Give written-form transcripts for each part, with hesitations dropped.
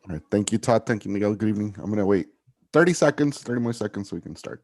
All right. Thank you, Todd. Thank you, Miguel. Good evening. I'm going to wait 30 more seconds so we can start.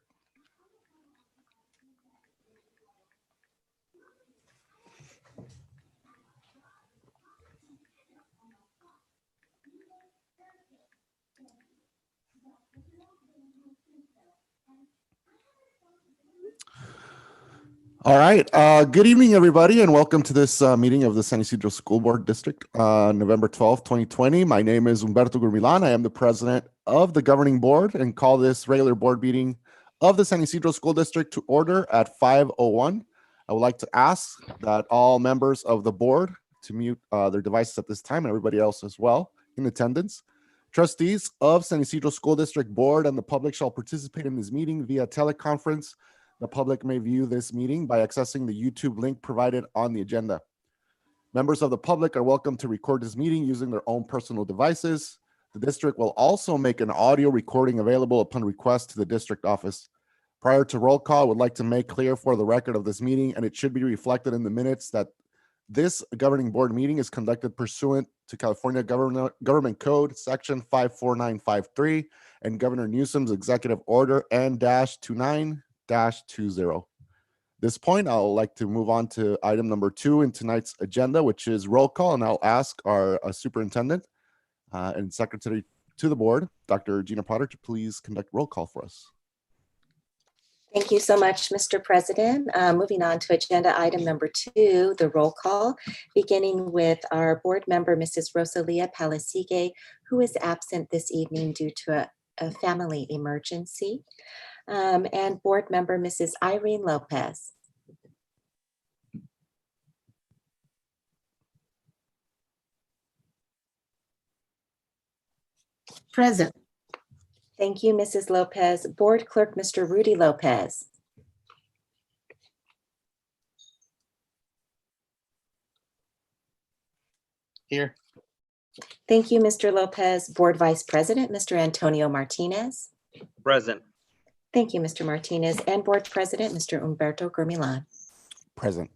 All right. Good evening, everybody, and welcome to this meeting of the San Ysidro School Board District, November 12th, 2020. My name is Humberto Gurmilan. I am the president of the governing board and call this regular board meeting of the San Ysidro School District to order at 5:01. I would like to ask that all members of the board to mute their devices at this time and everybody else as well in attendance. Trustees of San Ysidro School District Board and the public shall participate in this meeting via teleconference. The public may view this meeting by accessing the YouTube link provided on the agenda. Members of the public are welcome to record this meeting using their own personal devices. The district will also make an audio recording available upon request to the district office. Prior to roll call, I would like to make clear for the record of this meeting, and it should be reflected in the minutes, that this governing board meeting is conducted pursuant to California Government Code Section 54953 and Governor Newsom's Executive Order N-29-20. This point, I would like to move on to item number 2 in tonight's agenda, which is roll call, and I'll ask our superintendent and secretary to the board, Dr. Gina Potter, to please conduct roll call for us. Thank you so much, Mr. President. Moving on to agenda item number 2, the roll call, beginning with our board member, Mrs. Rosalia Palasigue, who is absent this evening due to a family emergency. And board member, Mrs. Irene Lopez. Present. Thank you, Mrs. Lopez. Board clerk, Mr. Rudy Lopez. Here. Thank you, Mr. Lopez. Board vice president, Mr. Antonio Martinez. Present. Thank you, Mr. Martinez. And board president, Mr. Humberto Gurmilan. Present.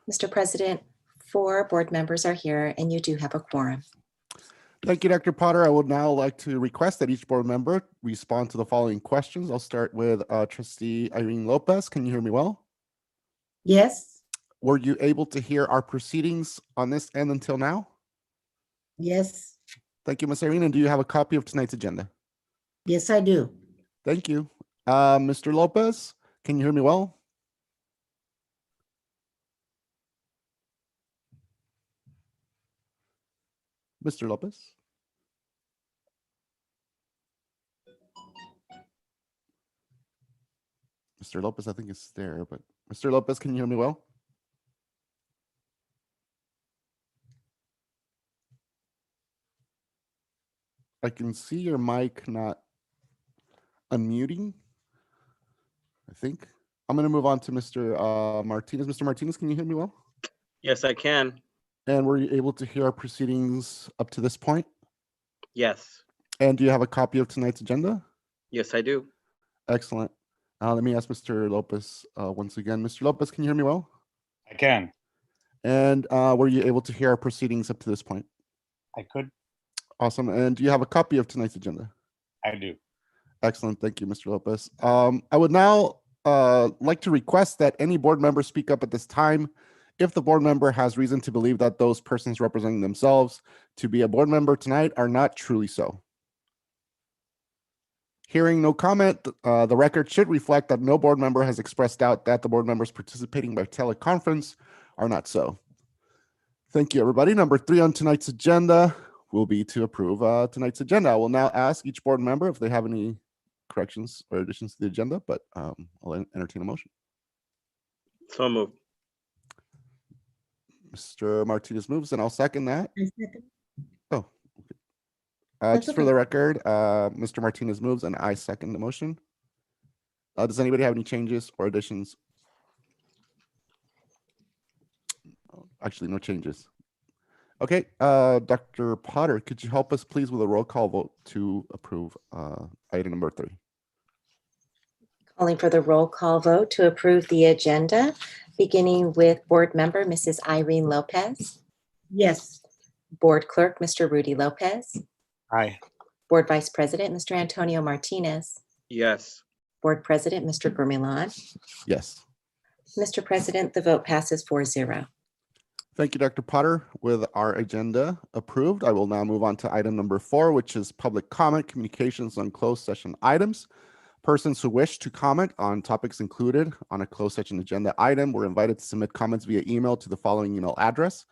Mr. President, 4 board members are here and you do have a quorum. Thank you, Dr. Potter. I would now like to request that each board member respond to the following questions. I'll start with trustee Irene Lopez. Can you hear me well? Yes. Were you able to hear our proceedings on this end until now? Yes. Thank you, Ms. Irene. And do you have a copy of tonight's agenda? Yes, I do. Thank you. Mr. Lopez, can you hear me well? Mr. Lopez? Mr. Lopez, I think is there, but Mr. Lopez, can you hear me well? I can see your mic not unmuting, I think. I'm going to move on to Mr. Martinez. Mr. Martinez, can you hear me well? Yes, I can. And were you able to hear our proceedings up to this point? Yes. And do you have a copy of tonight's agenda? Yes, I do. Excellent. Let me ask Mr. Lopez once again. Mr. Lopez, can you hear me well? I can. And were you able to hear our proceedings up to this point? I could. Awesome. And do you have a copy of tonight's agenda? I do. Excellent. Thank you, Mr. Lopez. I would now like to request that any board member speak up at this time if the board member has reason to believe that those persons representing themselves to be a board member tonight are not truly so. Hearing no comment, the record should reflect that no board member has expressed doubt that the board members participating by teleconference are not so. Thank you, everybody. Number 3 on tonight's agenda will be to approve tonight's agenda. I will now ask each board member if they have any corrections or additions to the agenda, but I'll entertain a motion. So moved. Mr. Martinez moves, and I'll second that. I second. Oh, That's just for okay. the record, Mr. Martinez moves, and I second the motion. Does anybody have any changes or additions? Actually, no changes. Okay, Dr. Potter, could you help us please with a roll call vote to approve item number 3? Calling for the roll call vote to approve the agenda, beginning with board member, Mrs. Irene Lopez. Yes. Board clerk, Mr. Rudy Lopez. Aye. Board Vice President, Mr. Antonio Martinez. Yes. Board President, Mr. Gurmilan. Yes. Mr. President, the vote passes 4-0. Thank you, Dr. Potter. With our agenda approved, I will now move on to item number 4, which is public comment, communications on closed session items. Persons who wish to comment on topics included on a closed session agenda item were invited to submit comments via email to the following email address: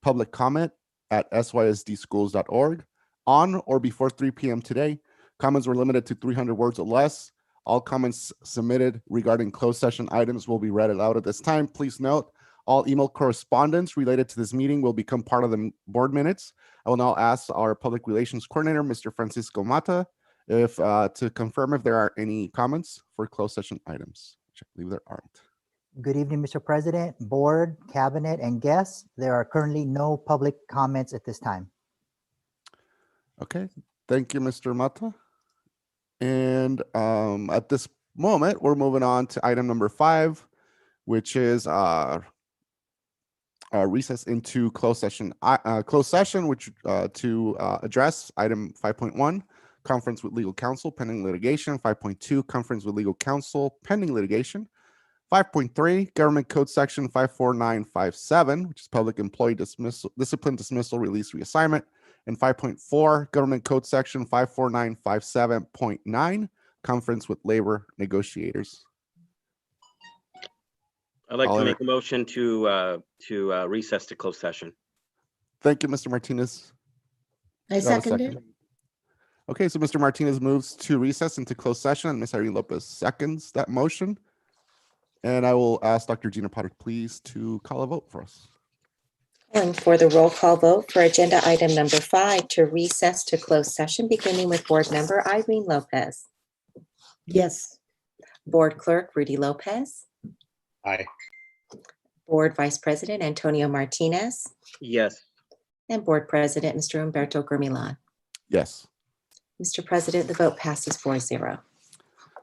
publiccomment@sysdschools.org. On or before 3 p.m. today, comments were limited to 300 words or less. All comments submitted regarding closed session items will be read aloud at this time. Please note, all email correspondence related to this meeting will become part of the board minutes. I will now ask our public relations coordinator, Mr. Francisco Mata, to confirm if there are any comments for closed session items, which I believe there aren't. Good evening, Mr. President, Board, Cabinet, and guests. There are currently no public comments at this time. Okay, thank you, Mr. Mata. And at this moment, we're moving on to item number 5, which is recess into closed session. Which to address item 5.1, conference with legal counsel pending litigation. 5.2, conference with legal counsel pending litigation. 5.3, government code section 54957, which is public employee discipline, dismissal, release, reassignment. And 5.4, government code section 54957.9, conference with labor negotiators. I'd like to Oliver. make a motion to recess to closed session. Thank you, Mr. Martinez. I Do you have a second it. Okay, so Mr. Martinez moves to recess into closed session, and Ms. Irene Lopez seconds that motion. And I will ask Dr. Gina Potter, please, to call a vote for us. And for the roll call vote for agenda item number 5 to recess to closed session, beginning with board member Irene Lopez, Yes. board clerk Rudy Lopez, Aye. board vice president Antonio Martinez, Yes. and board president Mr. Humberto Gurmilan. Yes. Mr. President, the vote passes 4-0.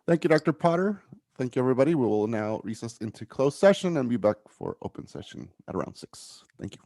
Thank you, Dr. Potter. Thank you, everybody. We will now recess into closed session and be back for open session at around 6. Thank you.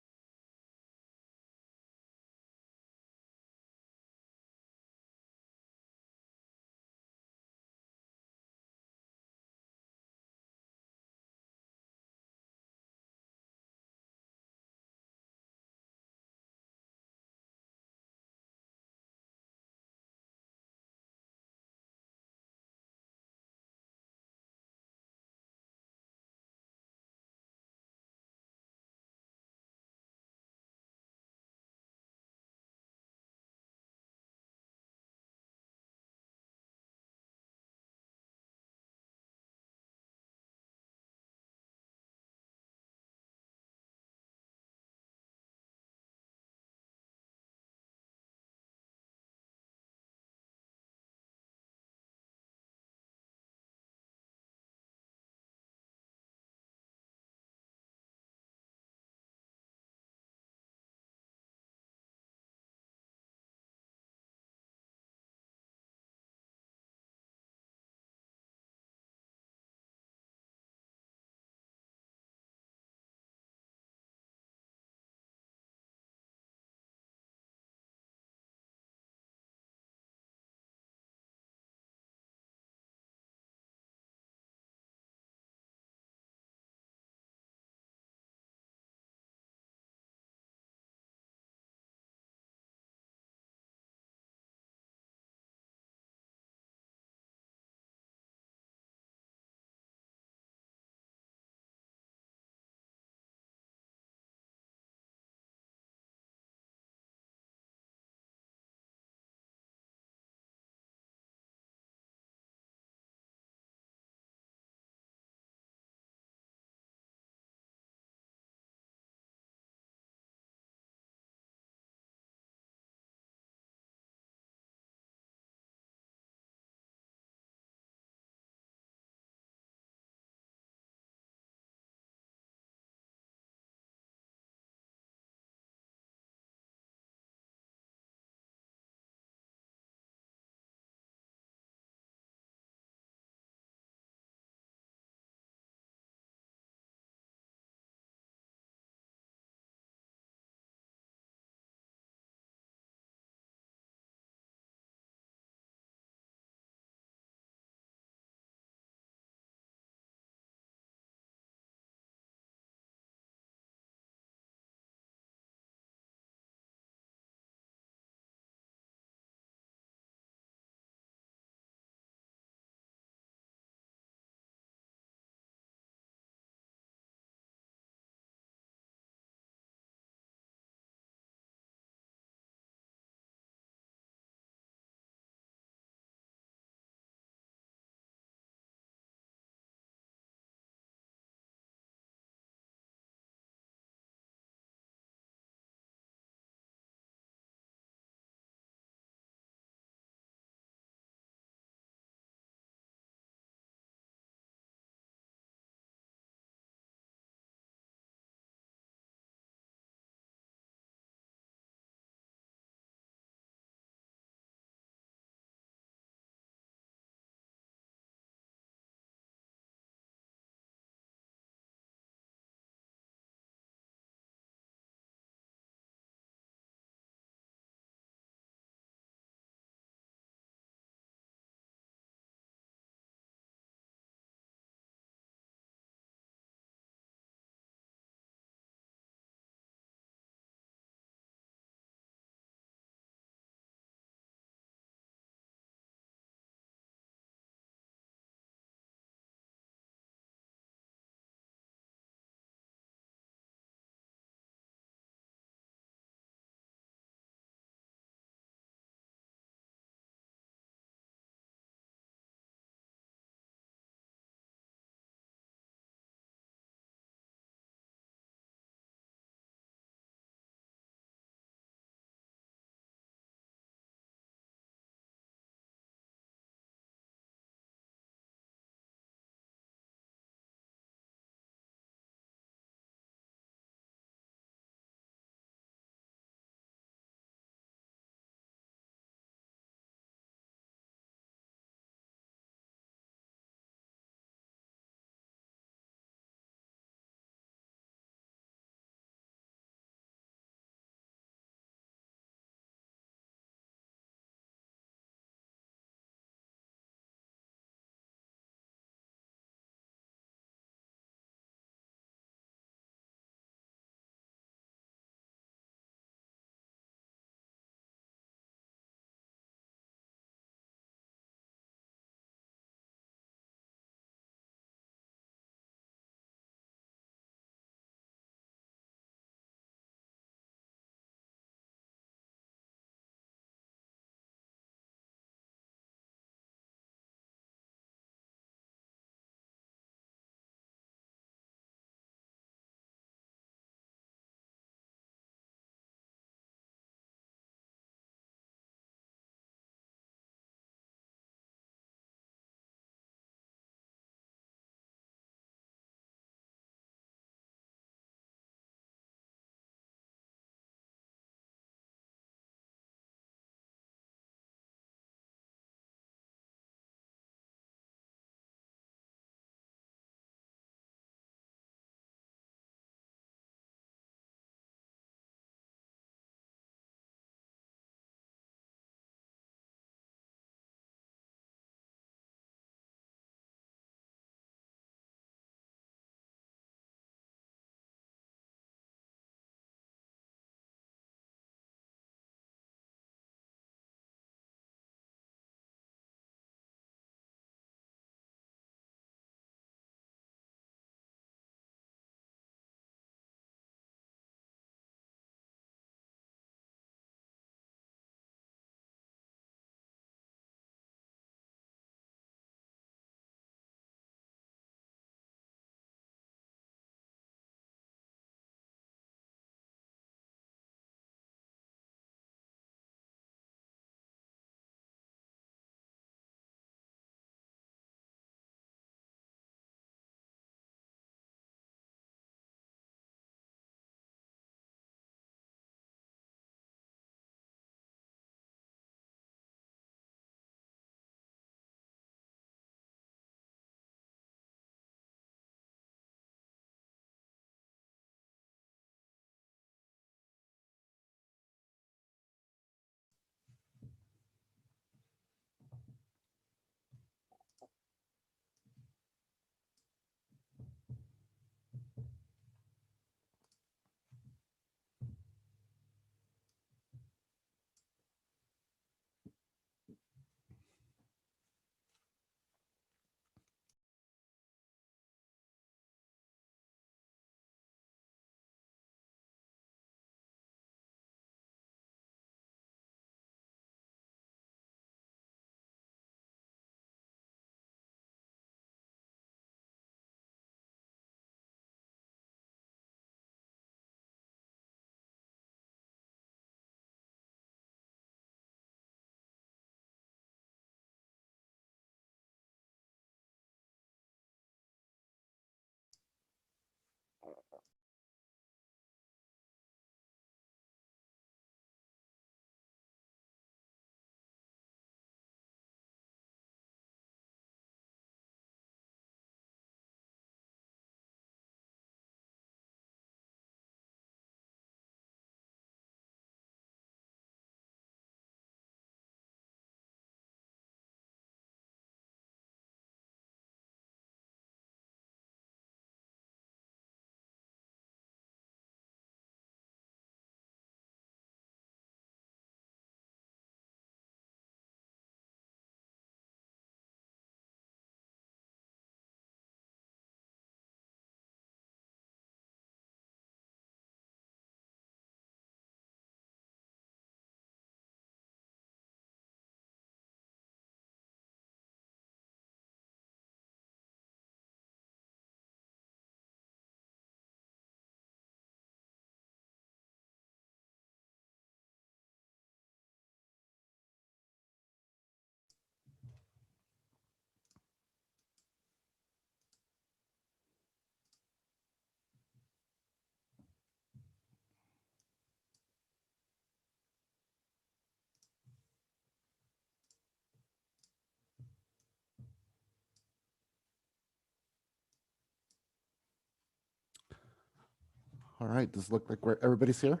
All right, does it look like everybody's here?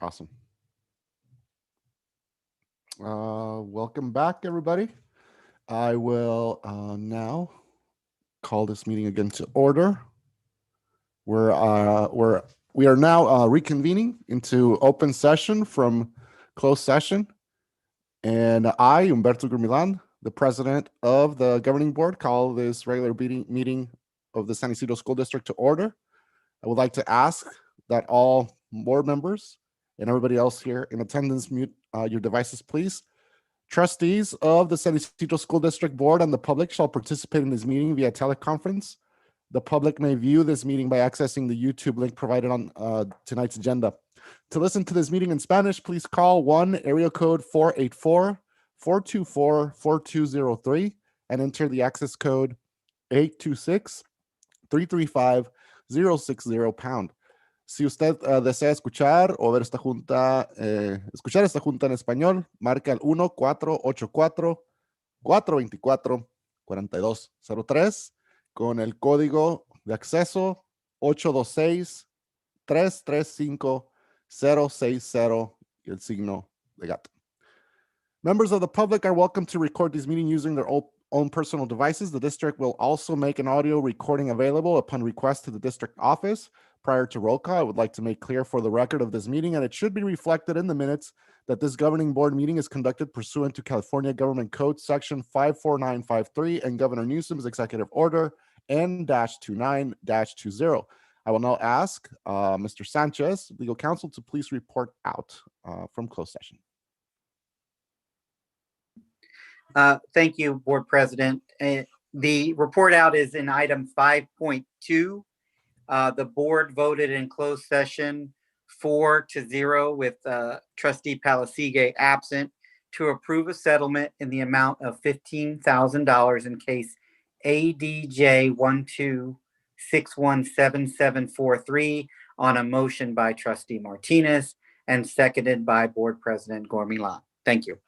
Awesome. Welcome back, everybody. I will now call this meeting again to order. We are now reconvening into open session from closed session. And I, Humberto Gurmilan, the president of the governing board, call this regular meeting of the San Isidro School District to order. I would like to ask that all board members and everybody else here in attendance mute your devices, please. Trustees of the San Isidro School District Board and the public shall participate in this meeting via teleconference. The public may view this meeting by accessing the YouTube link provided on tonight's agenda. To listen to this meeting in Spanish, please call area code 484-424-4203 and enter the access code 826-335-060 #. Si usted desea escuchar o ver esta junta, escuchar esta junta en español, marca el 1-484-424-4203 con el código de acceso 826-335-060 y el signo de gato. Members of the public are welcome to record this meeting using their own personal devices. The district will also make an audio recording available upon request to the district office. Prior to roll call, I would like to make clear for the record of this meeting, and it should be reflected in the minutes, that this governing board meeting is conducted pursuant to California Government Code Section 54953 and Governor Newsom's Executive Order N-29-20. I will now ask Mr. Sanchez, legal counsel, to please report out from closed session. Thank you, Board President. The report out is in item 5.2. The board voted in closed session 4-0 with Trustee Palasigue absent to approve a settlement in the amount of $15,000 in case ADJ 1261773 on a motion by Trustee Martinez and seconded by Board President Gormilan. Thank you.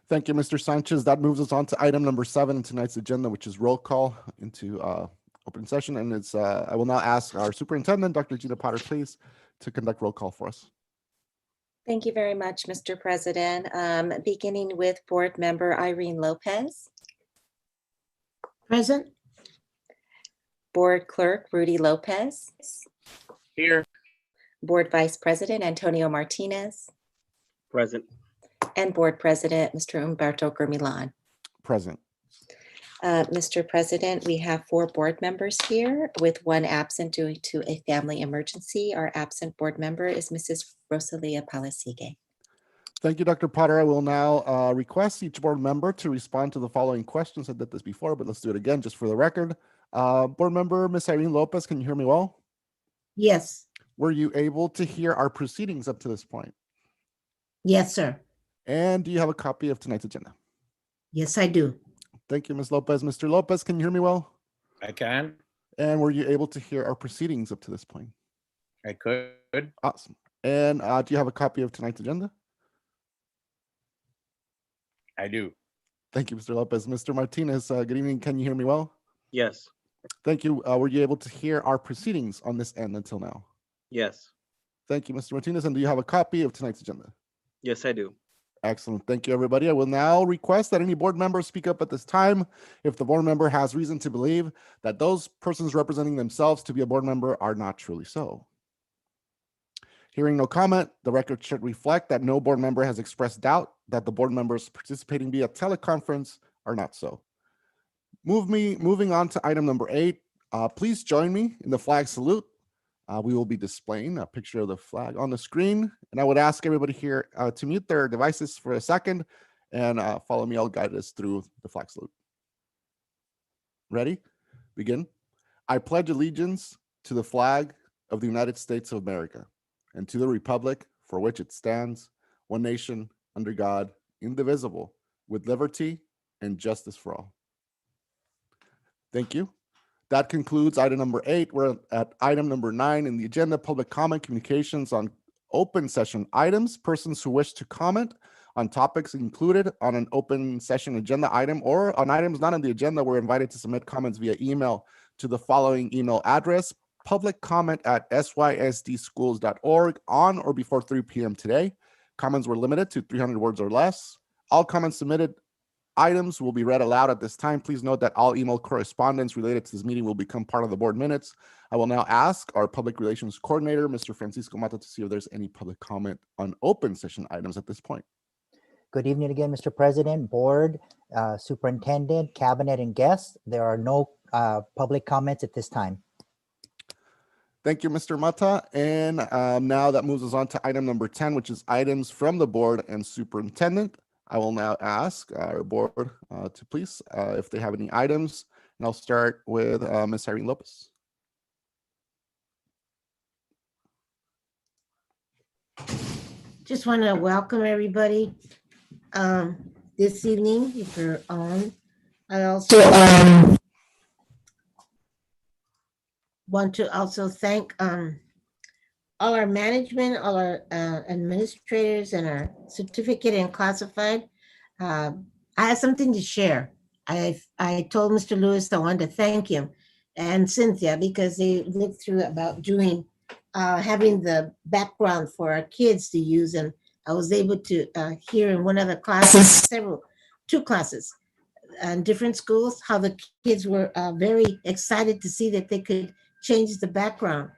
Thank you, Mr. Sanchez. That moves us on to item number 7 in tonight's agenda, which is roll call into open session. And it's I will now ask our superintendent, Dr. Gina Potter, please, to conduct roll call for us. Thank you very much, Mr. President. Beginning with board member Irene Lopez, Present. board clerk Rudy Lopez, Here. board vice president Antonio Martinez, Present. and board president Mr. Humberto Gurmilan. Present. Mr. President, we have 4 board members here with 1 absent due to a family emergency. Our absent board member is Mrs. Rosalia Palasigue. Thank you, Dr. Potter. I will now request each board member to respond to the following questions. I did this before, but let's do it again just for the record. Board member Ms. Irene Lopez, can you hear me well? Yes. Were you able to hear our proceedings up to this point? Yes, sir. And do you have a copy of tonight's agenda? Yes, I do. Thank you, Ms. Lopez. Mr. Lopez, can you hear me well? I can. And were you able to hear our proceedings up to this point? I could. Awesome. And do you have a copy of tonight's agenda? I do. Thank you, Mr. Lopez. Mr. Martinez, good evening. Can you hear me well? Yes. Thank you. Were you able to hear our proceedings on this end until now? Yes. Thank you, Mr. Martinez. And do you have a copy of tonight's agenda? Yes, I do. Excellent. Thank you, everybody. I will now request that any board members speak up at this time if the board member has reason to believe that those persons representing themselves to be a board member are not truly so. Hearing no comment, the record should reflect that no board member has expressed doubt that the board members participating via teleconference are not so. Moving on to item number 8, please join me in the flag salute. We will be displaying a picture of the flag on the screen, and I would ask everybody here to mute their devices for a second and follow me. I'll guide us through the flag salute. Ready? Begin. I pledge allegiance to the flag of the United States of America and to the republic for which it stands, one nation, under God, indivisible, with liberty and justice for all. Thank you. That concludes item number 8. We're at item number 9 in the agenda, public comment communications on open session items. Persons who wish to comment on topics included on an open session agenda item or on items not on the agenda were invited to submit comments via email to the following email address: publiccomment@sysdschools.org on or before 3 p.m. today. Comments were limited to 300 words or less. All comments submitted items will be read aloud at this time. Please note that all email correspondence related to this meeting will become part of the board minutes. I will now ask our public relations coordinator, Mr. Francisco Mata, to see if there's any public comment on open session items at this point. Good evening again, Mr. President, Board, Superintendent, Cabinet, and guests. There are no public comments at this time. Thank you, Mr. Mata. And now that moves us on to item number 10, which is items from the board and superintendent. I will now ask our board to please, if they have any items, and I'll start with Ms. Irene Lopez. Just want to welcome everybody this evening, if you're on. I also want to also thank all our management, all our administrators, and our certificate and classified. I have something to share. I told Mr. Lewis I wanted to thank him and Cynthia because they looked through about doing having the background for our kids to use, and I was able to hear in one of the classes, two classes in different schools, how the kids were very excited to see that they could change the background.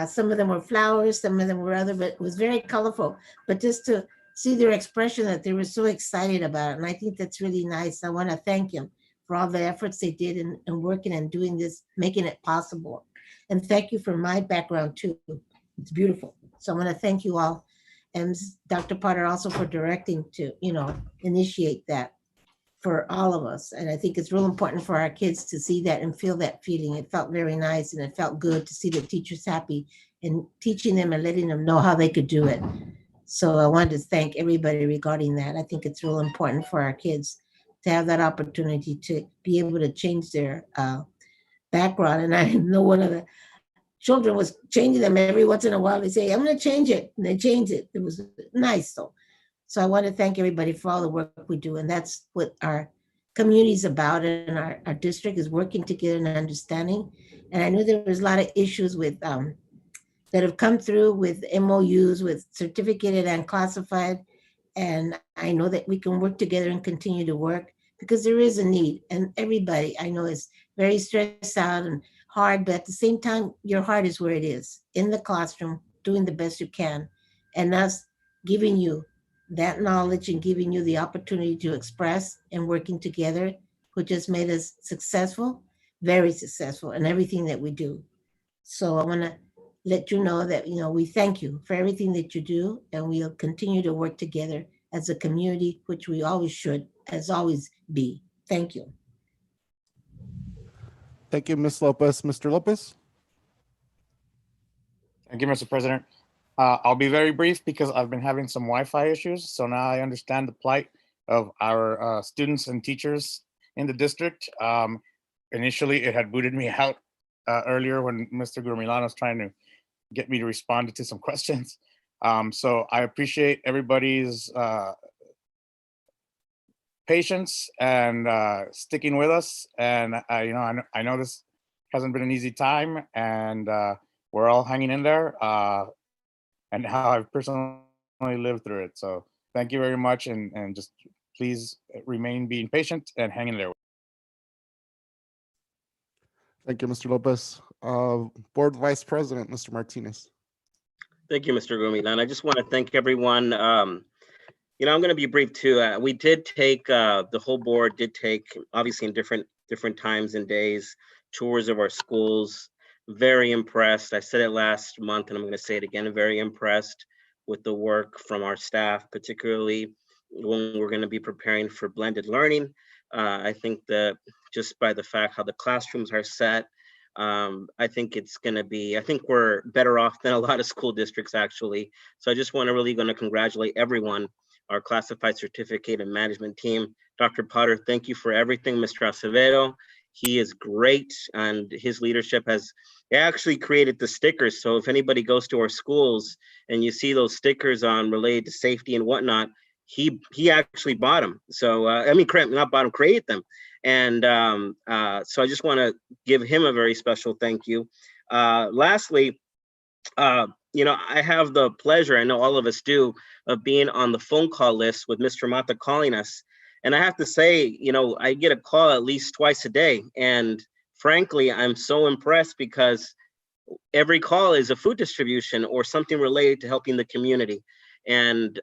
Some of them were flowers, some of them were other, but it was very colorful. But just to see their expression that they were so excited about it. And I think that's really nice. I want to thank him for all the efforts they did in working and doing this, making it possible. And thank you for my background too. It's beautiful. So I want to thank you all. And Dr. Potter also for directing to, initiate that for all of us. And I think it's real important for our kids to see that and feel that feeling. It felt very nice, and it felt good to see the teachers happy and teaching them and letting them know how they could do it. So I wanted to thank everybody regarding that. I think it's real important for our kids to have that opportunity to be able to change their background. And I know one of the children was changing them every once in a while. They say, I'm going to change it. And they change it. It was nice though. So I want to thank everybody for all the work we do. And that's what our community is about. And our district is working together and understanding. And I knew there was a lot of issues with that have come through with MOUs, with certificated and classified. And I know that we can work together and continue to work because there is a need. And everybody I know is very stressed out and hard, but at the same time, your heart is where it is, in the classroom, doing the best you can. And us giving you that knowledge and giving you the opportunity to express and working together, which has made us successful, very successful in everything that we do. So I want to let you know that, we thank you for everything that you do, and we'll continue to work together as a community, which we always should, as always be. Thank you. Thank you, Ms. Lopez. Mr. Lopez? Thank you, Mr. President. I'll be very brief because I've been having some Wi-Fi issues. So now I understand the plight of our students and teachers in the district. Initially, it had booted me out earlier when Mr. Gurmilano was trying to get me to respond to some questions. So I appreciate everybody's patience and sticking with us. And I know this hasn't been an easy time, and we're all hanging in there. And how I've personally lived through it. So thank you very much, and just please remain being patient and hang in there. Thank you, Mr. Lopez. Board Vice President, Mr. Martinez. Thank you, Mr. Gumilan. I just want to thank everyone. I'm going to be brief too. We did take, the whole board did take, obviously in different times and days, tours of our schools. Very impressed. I said it last month and I'm going to say it again. Very impressed with the work from our staff, particularly when we're going to be preparing for blended learning. I think that just by the fact how the classrooms are set, I think we're better off than a lot of school districts actually. So I just want to really congratulate everyone, our classified certificate and management team. Dr. Potter, thank you for everything. Mr. Acevedo, he is great, and his leadership has actually created the stickers. So if anybody goes to our schools and you see those stickers on related to safety and whatnot, he actually bought them. So, not bought them, created them. And so I just want to give him a very special thank you. Lastly, I have the pleasure, I know all of us do, of being on the phone call list with Mr. Mata calling us. And I have to say, I get a call at least twice a day. And frankly, I'm so impressed because every call is a food distribution or something related to helping the community. And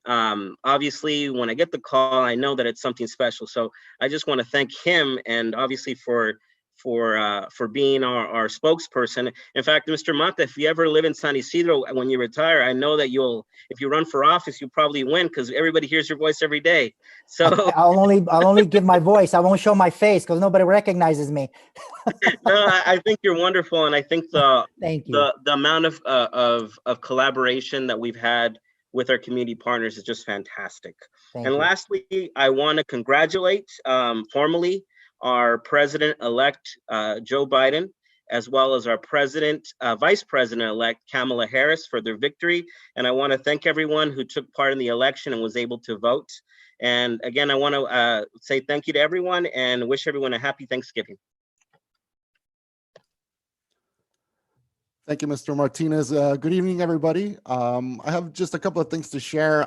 obviously, when I get the call, I know that it's something special. So I just want to thank him, and obviously for being our spokesperson. In fact, Mr. Mata, if you ever live in San Isidro when you retire, I know that if you run for office, you probably win because everybody hears your voice every day. So I'll only give my voice. I won't show my face because nobody recognizes me. no, I think you're wonderful, and I think Thank you. the amount of collaboration that we've had with our community partners is just fantastic. Thank And you. lastly, I want to congratulate formally our President-elect Joe Biden, as well as our Vice President-elect Kamala Harris for their victory. And I want to thank everyone who took part in the election and was able to vote. And again, I want to say thank you to everyone and wish everyone a happy Thanksgiving. Thank you, Mr. Martinez. Good evening, everybody. I have just a couple of things to share.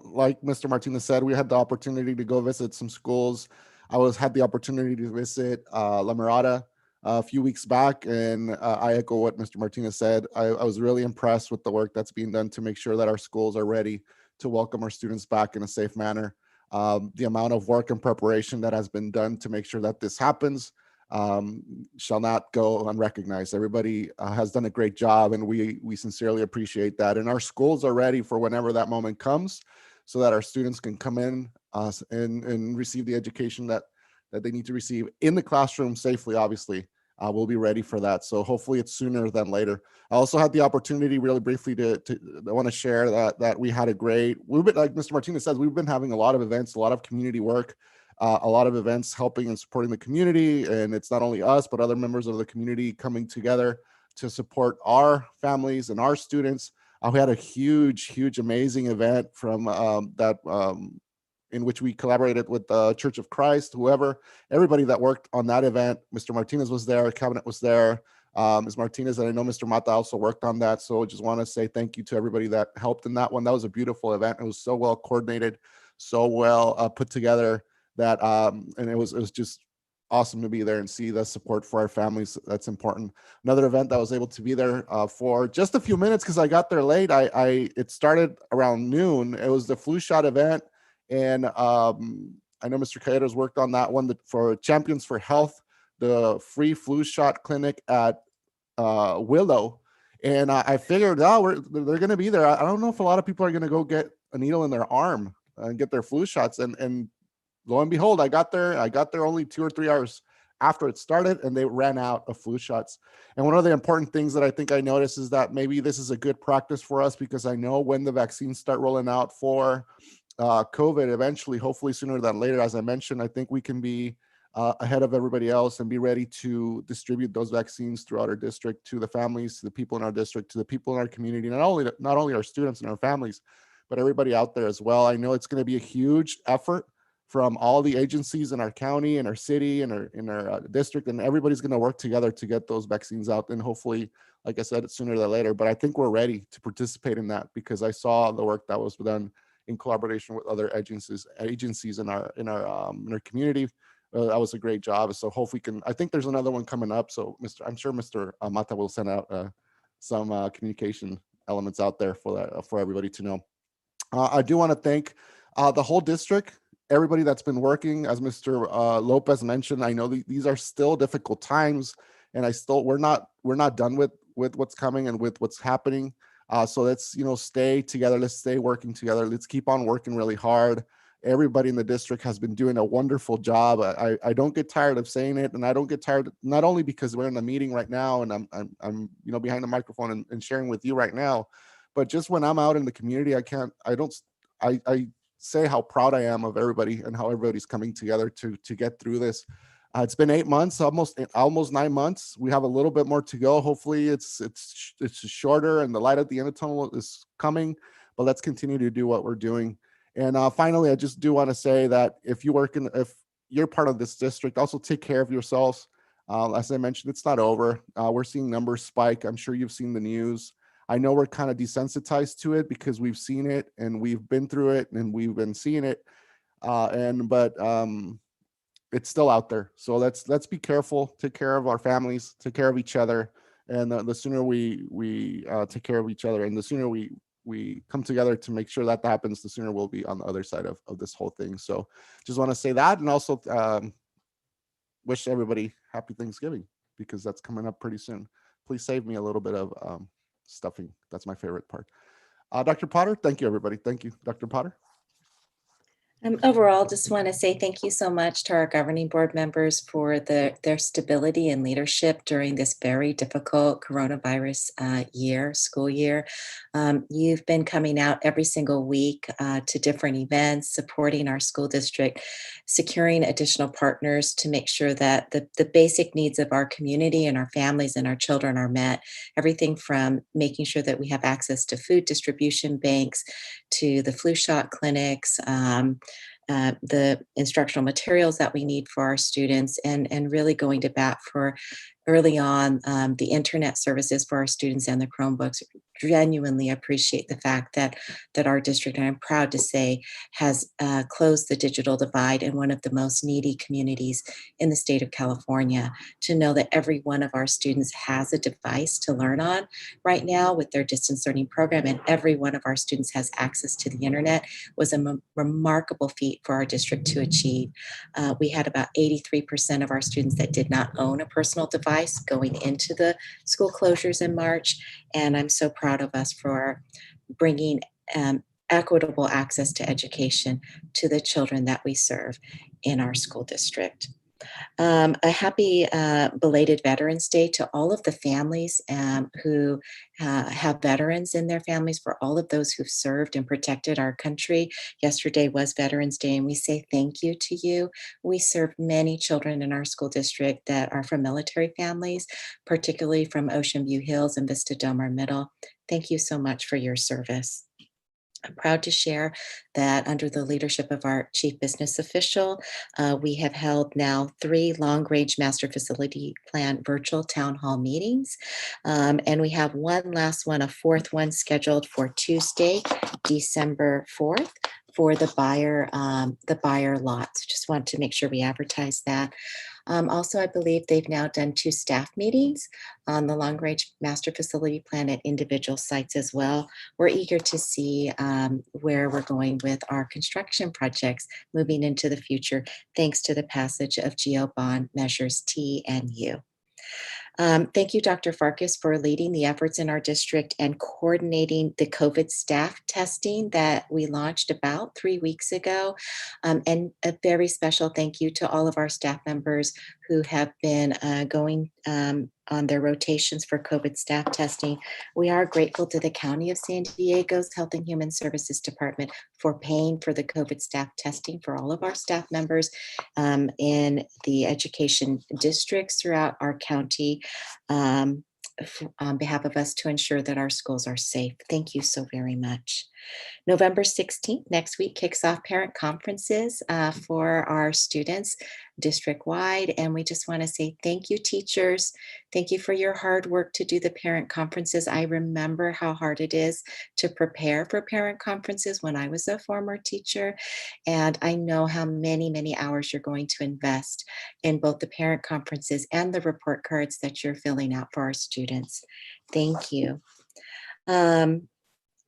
Like Mr. Martinez said, we had the opportunity to go visit some schools. I had the opportunity to visit La Mirada a few weeks back, and I echo what Mr. Martinez said. I was really impressed with the work that's being done to make sure that our schools are ready to welcome our students back in a safe manner. The amount of work and preparation that has been done to make sure that this happens shall not go unrecognized. Everybody has done a great job, and we sincerely appreciate that. And our schools are ready for whenever that moment comes, so that our students can come in and receive the education that they need to receive in the classroom safely. Obviously, we'll be ready for that. So hopefully it's sooner than later. I also had the opportunity, really briefly, I want to share that we had we've been, like Mr. Martinez says, we've been having a lot of events, a lot of community work. A lot of events helping and supporting the community. And it's not only us, but other members of the community coming together to support our families and our students. We had a huge, amazing event from in which we collaborated with the Church of Christ, everybody that worked on that event. Mr. Martinez was there, Cabinet was there, Ms. Martinez, and I know Mr. Mata also worked on that. So I just want to say thank you to everybody that helped in that one. That was a beautiful event. It was so well coordinated, so well put together. And it was just awesome to be there and see the support for our families. That's important. Another event that I was able to be there for just a few minutes because I got there late. It started around noon. It was the flu shot event, and I know Mr. Calleros worked on that one for Champions for Health, the free flu shot clinic at Willow. And I figured, they're going to be there. I don't know if a lot of people are going to go get a needle in their arm and get their flu shots. And lo and behold, I got there only 2 or 3 hours after it started, and they ran out of flu shots. And one of the important things that I think I noticed is that maybe this is a good practice for us, because I know when the vaccines start rolling out for COVID, eventually, hopefully sooner than later, as I mentioned, I think we can be ahead of everybody else and be ready to distribute those vaccines throughout our district to the families, to the people in our district, to the people in our community, not only our students and our families, but everybody out there as well. I know it's going to be a huge effort from all the agencies in our county and our city and in our district, and everybody's going to work together to get those vaccines out. And hopefully, like I said, sooner than later. But I think we're ready to participate in that, because I saw the work that was done in collaboration with other agencies in our community. That was a great job. So hopefully I think there's another one coming up. So I'm sure Mr. Mata will send out some communication elements out there for everybody to know. I do want to thank the whole district, everybody that's been working. As Mr. Lopez mentioned, I know these are still difficult times, and we're not done with what's coming and with what's happening. So let's stay together. Let's stay working together. Let's keep on working really hard. Everybody in the district has been doing a wonderful job. I don't get tired of saying it, and I don't get tired, not only because we're in a meeting right now and I'm behind the microphone and sharing with you right now, but just when I'm out in the community, I say how proud I am of everybody and how everybody's coming together to get through this. It's been 8 months, almost 9 months. We have a little bit more to go. Hopefully it's shorter and the light at the end of the tunnel is coming, but let's continue to do what we're doing. And finally, I just do want to say that if you're part of this district. Also take care of yourselves. As I mentioned, it's not over. We're seeing numbers spike. I'm sure you've seen the news. I know we're kind of desensitized to it because we've seen it and we've been through it and we've been seeing it. But it's still out there. So let's be careful, take care of our families, take care of each other. And the sooner we take care of each other and the sooner we come together to make sure that happens, the sooner we'll be on the other side of this whole thing. So just want to say that, and also wish everybody happy Thanksgiving, because that's coming up pretty soon. Please save me a little bit of stuffing. That's my favorite part. Dr. Potter, thank you, everybody. Thank you, Dr. Potter. Overall, just want to say thank you so much to our governing board members for their stability and leadership during this very difficult coronavirus school year. You've been coming out every single week to different events, supporting our school district, securing additional partners to make sure that the basic needs of our community and our families and our children are met. Everything from making sure that we have access to food distribution banks, to the flu shot clinics, the instructional materials that we need for our students, and really going to bat for early on the internet services for our students and the Chromebooks. Genuinely appreciate the fact that our district, and I'm proud to say, has closed the digital divide in one of the most needy communities in the state of California. To know that every one of our students has a device to learn on right now with their distance learning program, and every one of our students has access to the internet, was a remarkable feat for our district to achieve. We had about 83% of our students that did not own a personal device going into the school closures in March, and I'm so proud of us for bringing equitable access to education to the children that we serve in our school district. A happy belated Veterans Day to all of the families who have veterans in their families, for all of those who've served and protected our country. Yesterday was Veterans Day, and we say thank you to you. We serve many children in our school district that are from military families, particularly from Ocean View Hills and Vista Del Mar Middle. Thank you so much for your service. I'm proud to share that under the leadership of our chief business official, we have held now 3 long-range master facility plan virtual town hall meetings. And we have one last one, a 4th one, scheduled for Tuesday, December 4th, for the buyer lots. Just want to make sure we advertise that. Also, I believe they've now done 2 staff meetings on the long range master facility plan at individual sites as well. We're eager to see where we're going with our construction projects moving into the future, thanks to the passage of GO bond measures T and U. Thank you, Dr. Farkas, for leading the efforts in our district and coordinating the COVID staff testing that we launched about 3 weeks ago. And a very special thank you to all of our staff members who have been going on their rotations for COVID staff testing. We are grateful to the County of San Diego's Health and Human Services Department for paying for the COVID staff testing for all of our staff members in the education districts throughout our county, on behalf of us, to ensure that our schools are safe. Thank you so very much. November 16th, next week, kicks off parent conferences for our students district-wide. And we just want to say thank you, teachers. Thank you for your hard work to do the parent conferences. I remember how hard it is to prepare for parent conferences when I was a former teacher. And I know how many, many hours you're going to invest in both the parent conferences and the report cards that you're filling out for our students. Thank you.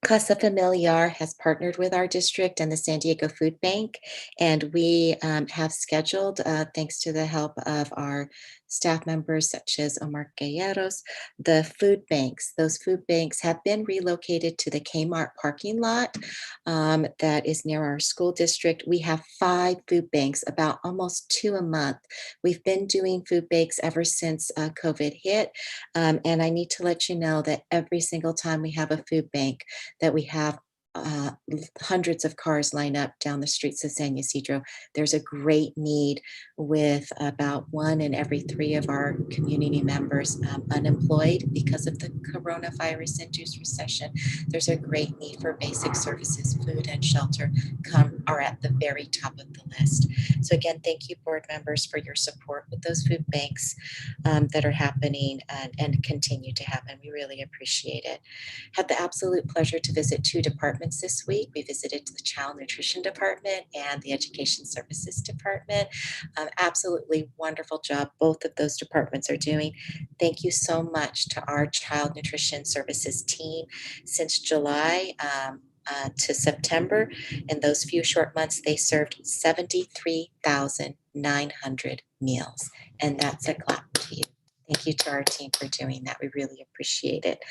Casa Familiar has partnered with our district and the San Diego Food Bank, and we have scheduled, thanks to the help of our staff members such as Omar Galleros, the food banks. Those food banks have been relocated to the Kmart parking lot that is near our school district. We have 5 food banks, about almost 2 a month. We've been doing food banks ever since COVID hit, and I need to let you know that every single time we have a food bank, that we have hundreds of cars line up down the streets of San Ysidro. There's a great need, with about 1 in every 3 of our community members unemployed because of the coronavirus-induced recession. There's a great need for basic services, food and shelter, come are at the very top of the list. So again, thank you, board members, for your support with those food banks that are happening and continue to happen. We really appreciate it. Had the absolute pleasure to visit 2 departments this week. We visited the Child Nutrition Department and the Education Services Department. Absolutely wonderful job both of those departments are doing. Thank you so much to our Child Nutrition Services team. Since July to September, in those few short months, they served 73,900 meals. And that's a clap to you. Thank you to our team for doing that. We really appreciate it.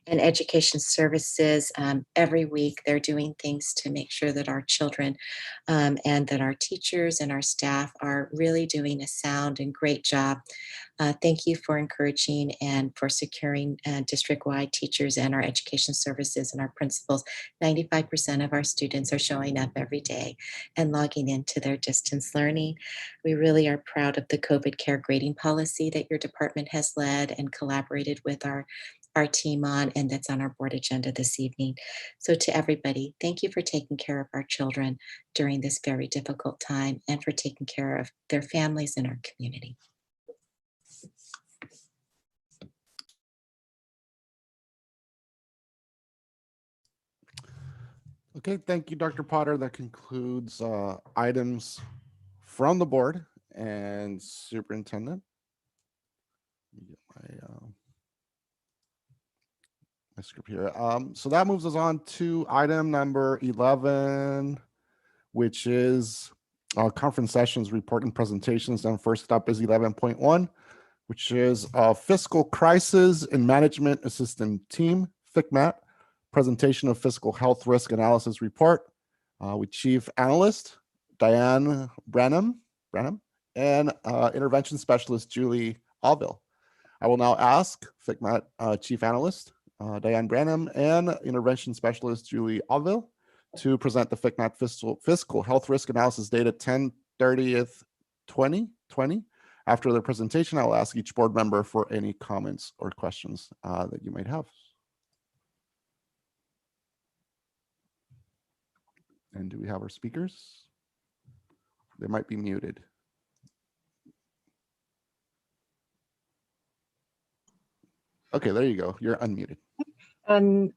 And Education Services, every week they're doing things to make sure that our children and that our teachers and our staff are really doing a sound and great job. Thank you for encouraging and for securing district-wide teachers and our education services and our principals. 95% of our students are showing up every day and logging into their distance learning. We really are proud of the COVID care grading policy that your department has led and collaborated with our team on, and that's on our board agenda this evening. So to everybody, thank you for taking care of our children during this very difficult time and for taking care of their families and our community. Okay, thank you, Dr. Potter. That concludes items from the board and superintendent. Let me get my script here. So that moves us on to item number 11, which is conference sessions, report and presentations. And first up is 11.1, which is Fiscal Crisis and Management Assistant Team, FICMAT, presentation of Fiscal Health Risk Analysis Report with Chief Analyst Diane Branham and Intervention Specialist Julie Allville. I will now ask FICMAT Chief Analyst Diane Branham and Intervention Specialist Julie Allville to present the FICMAT Fiscal Health Risk Analysis data 10/30/2020. After their presentation, I'll ask each board member for any comments or questions that you might have. And do we have our speakers? They might be muted. Okay, there you go. You're unmuted. And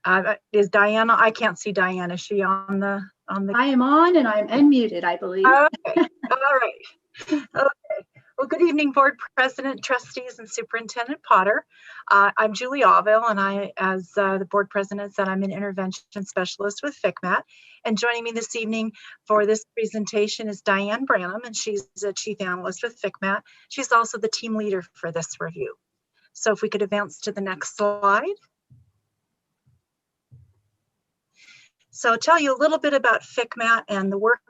is Diana? I can't see Diana. Is she on the? I am on and I'm unmuted, I believe. Okay. All right. Okay. Well, good evening, Board President, Trustees, and Superintendent Potter. I'm Julie Allville, and I, as the Board President said, I'm an Intervention Specialist with FICMAT. And joining me this evening for this presentation is Diane Branham, and she's a Chief Analyst with FICMAT. She's also the team leader for this review. So if we could advance to the next slide. So I'll tell you a little bit about FICMAT and the work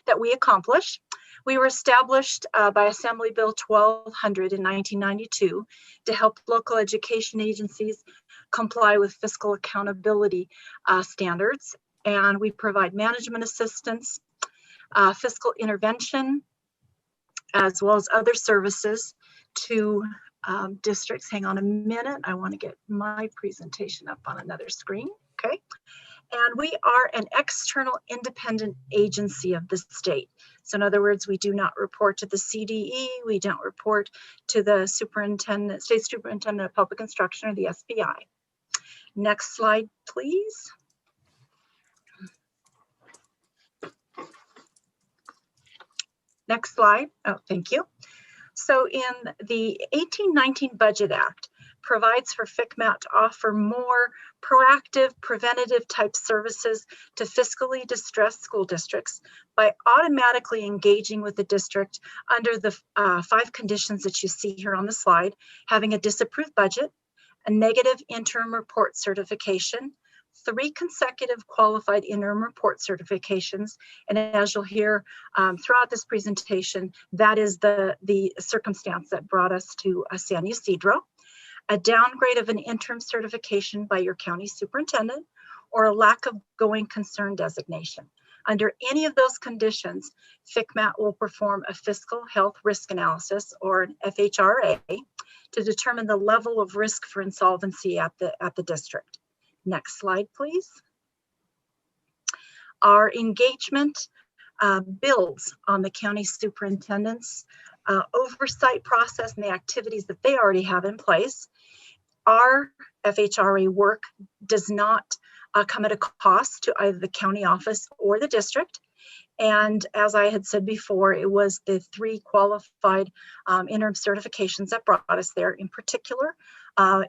that we accomplished. We were established by Assembly Bill 1200 in 1992 to help local education agencies comply with fiscal accountability standards. And we provide management assistance, fiscal intervention, as well as other services to districts. Hang on a minute. I want to get my presentation up on another screen. Okay. And we are an external independent agency of the state. So in other words, we do not report to the CDE. We don't report to the superintendent, state superintendent of public instruction, or the SBI. Next slide, please. Next slide. Oh, thank you. So in the 1819 Budget Act, provides for FICMAT to offer more proactive, preventative type services to fiscally distressed school districts by automatically engaging with the district under the 5 conditions that you see here on the slide: having a disapproved budget, a negative interim report certification, 3 consecutive qualified interim report certifications. And as you'll hear throughout this presentation, that is the circumstance that brought us to San Ysidro. A downgrade of an interim certification by your county superintendent, or a lack of going concern designation. Under any of those conditions, FICMAT will perform a fiscal health risk analysis, or an FHRA, to determine the level of risk for insolvency at the district. Next slide, please. Our engagement builds on the county superintendent's oversight process and the activities that they already have in place. Our FHRA work does not come at a cost to either the county office or the district. And as I had said before, it was the 3 qualified interim certifications that brought us there, in particular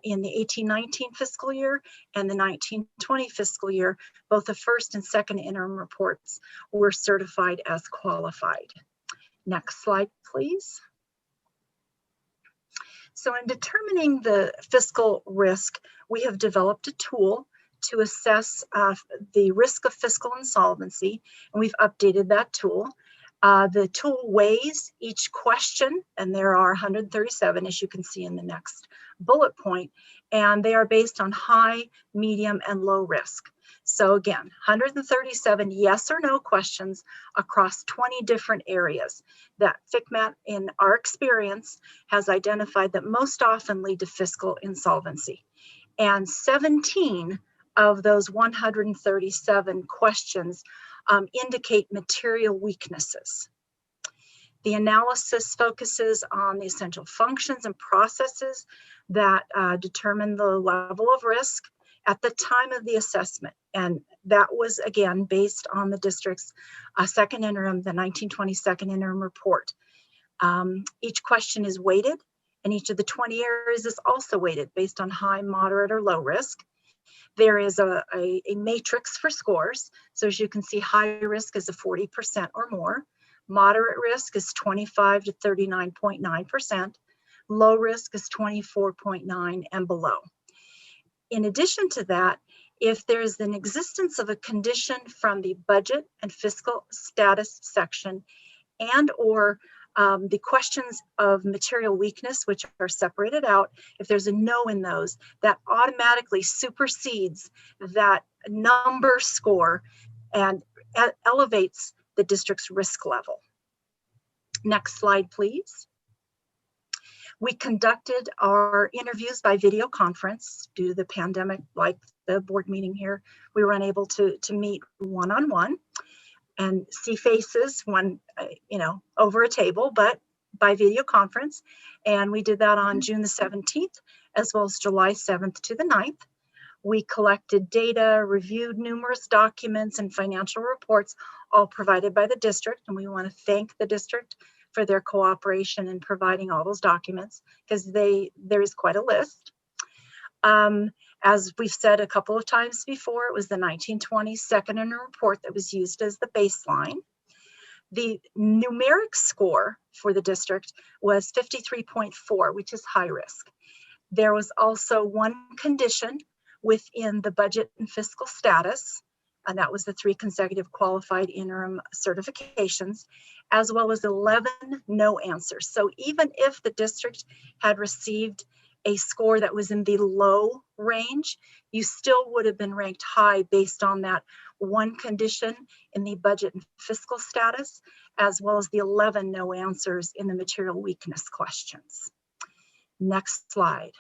in the 18-19 fiscal year and the 19-20 fiscal year. Both the first and second interim reports were certified as qualified. Next slide, please. So in determining the fiscal risk, we have developed a tool to assess the risk of fiscal insolvency, and we've updated that tool. The tool weighs each question, and there are 137, as you can see in the next bullet point, and they are based on high, medium, and low risk. So again, 137 yes or no questions across 20 different areas that FCMAT, in our experience, has identified that most often lead to fiscal insolvency. And 17 of those 137 questions indicate material weaknesses. The analysis focuses on the essential functions and processes that determine the level of risk at the time of the assessment. And that was, again, based on the district's second interim, the 1920 second interim report. Each question is weighted, and each of the 20 areas is also weighted based on high, moderate, or low risk. There is a matrix for scores. So as you can see, high risk is a 40% or more. Moderate risk is 25 to 39.9%. Low risk is 24.9 and below. In addition to that, if there's an existence of a condition from the budget and fiscal status section and or the questions of material weakness, which are separated out, if there's a no in those, that automatically supersedes that number score and elevates the district's risk level. Next slide, please. We conducted our interviews by video conference due to the pandemic, like the board meeting here. We were unable to meet one-on-one and see faces over a table, but by video conference. And we did that on June the 17th, as well as July 7th to the 9th. We collected data, reviewed numerous documents and financial reports, all provided by the district. And we want to thank the district for their cooperation in providing all those documents, because there is quite a list. As we've said a couple of times before, it was the 1920 second interim report that was used as the baseline. The numeric score for the district was 53.4, which is high risk. There was also one condition within the budget and fiscal status, and that was the 3 consecutive qualified interim certifications, as well as 11 no answers. So even if the district had received a score that was in the low range, you still would have been ranked high based on that one condition in the budget and fiscal status, as well as the 11 no answers in the material weakness questions. Next slide.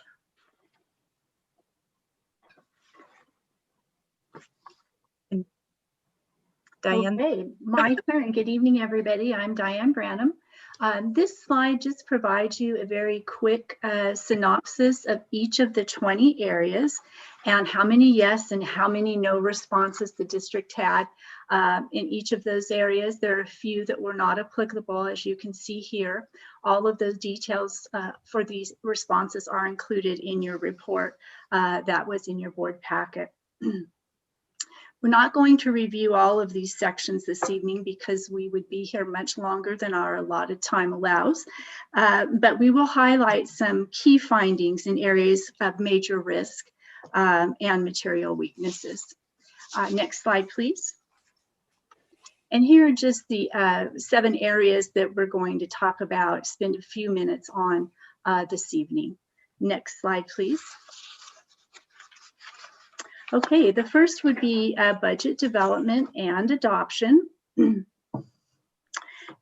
Diane. Okay, my turn. Good evening, everybody. I'm Diane Branham. This slide just provides you a very quick synopsis of each of the 20 areas and how many yes and how many no responses the district had in each of those areas. There are a few that were not applicable, as you can see here. All of those details for these responses are included in your report that was in your board packet. We're not going to review all of these sections this evening because we would be here much longer than our allotted time allows, but we will highlight some key findings in areas of major risk and material weaknesses. Next slide, please. And here are just the 7 areas that we're going to talk about, spend a few minutes on this evening. Next slide, please. Okay, the first would be budget development and adoption. And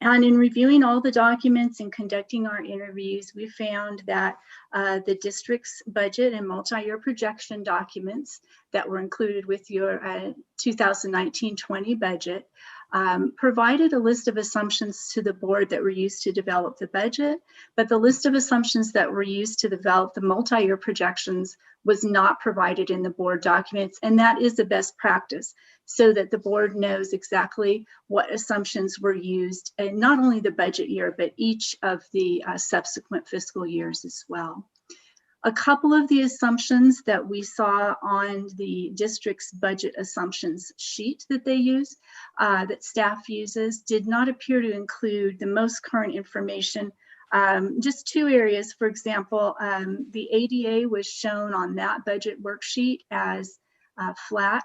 And in reviewing all the documents and conducting our interviews, we found that the district's budget and multi-year projection documents that were included with your 2019-20 budget provided a list of assumptions to the board that were used to develop the budget, but the list of assumptions that were used to develop the multi-year projections was not provided in the board documents, and that is the best practice so that the board knows exactly what assumptions were used in not only the budget year, but each of the subsequent fiscal years as well. A couple of the assumptions that we saw on the district's budget assumptions sheet that they use, that staff uses, did not appear to include the most current information. Just two areas, for example, the ADA was shown on that budget worksheet as flat.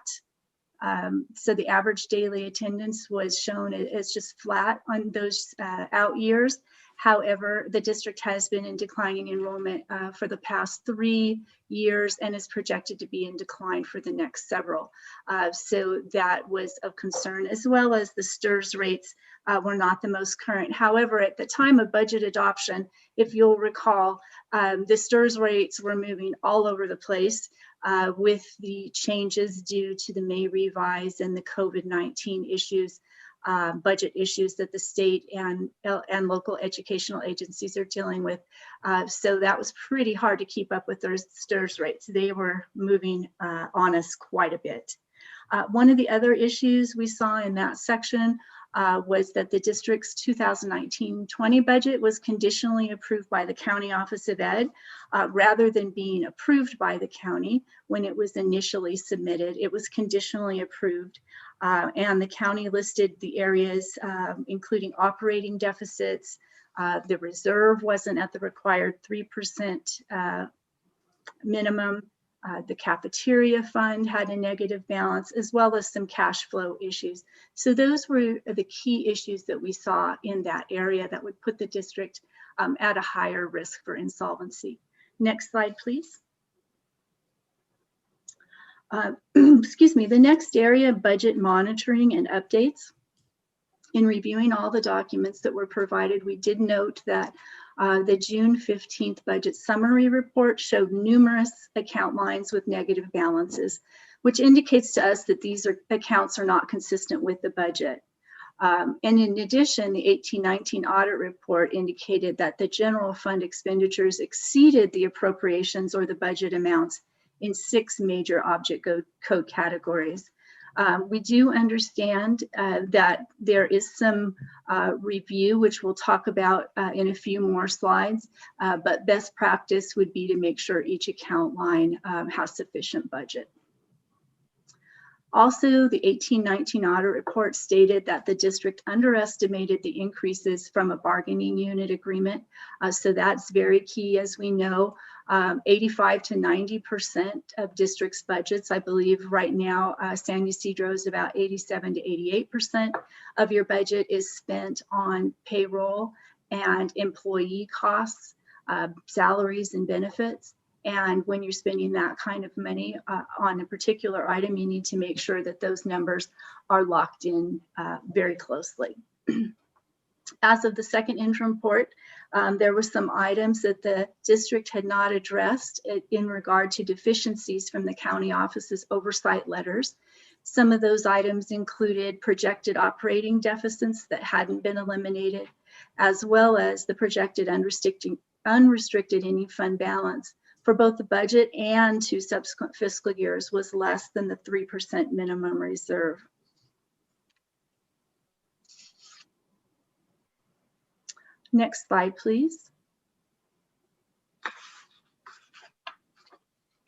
So the average daily attendance was shown as just flat on those out years. However, the district has been in declining enrollment for the past 3 years and is projected to be in decline for the next several. So that was of concern, as well as the STRS rates were not the most current. However, at the time of budget adoption, if you'll recall, the STRS rates were moving all over the place with the changes due to the May revise and the COVID-19 issues. Budget issues that the state and local educational agencies are dealing with. So that was pretty hard to keep up with those STRS rates. They were moving on us quite a bit. One of the other issues we saw in that section was that the district's 2019-20 budget was conditionally approved by the County Office of Ed rather than being approved by the county when it was initially submitted. It was conditionally approved. And the county listed the areas, including operating deficits. The reserve wasn't at the required 3% minimum. The cafeteria fund had a negative balance, as well as some cash flow issues. So those were the key issues that we saw in that area that would put the district at a higher risk for insolvency. Next slide, please. Excuse me, the next area, budget monitoring and updates. In reviewing all the documents that were provided, we did note that the June 15th budget summary report showed numerous account lines with negative balances, which indicates to us that these accounts are not consistent with the budget. And in addition, the 18-19 audit report indicated that the general fund expenditures exceeded the appropriations or the budget amounts in 6 major object code categories. We do understand that there is some review, which we'll talk about in a few more slides, but best practice would be to make sure each account line has sufficient budget. Also, the 18-19 audit report stated that the district underestimated the increases from a bargaining unit agreement. So that's very key, as we know. 85 to 90% of districts' budgets, I believe right now, San Ysidro is about 87 to 88% of your budget is spent on payroll and employee costs, salaries and benefits. And when you're spending that kind of money on a particular item, you need to make sure that those numbers are locked in very closely. As of the second interim report, there were some items that the district had not addressed in regard to deficiencies from the county office's oversight letters. Some of those items included projected operating deficits that hadn't been eliminated, as well as the projected unrestricted any fund balance for both the budget and 2 subsequent fiscal years was less than the 3% minimum reserve. Next slide, please.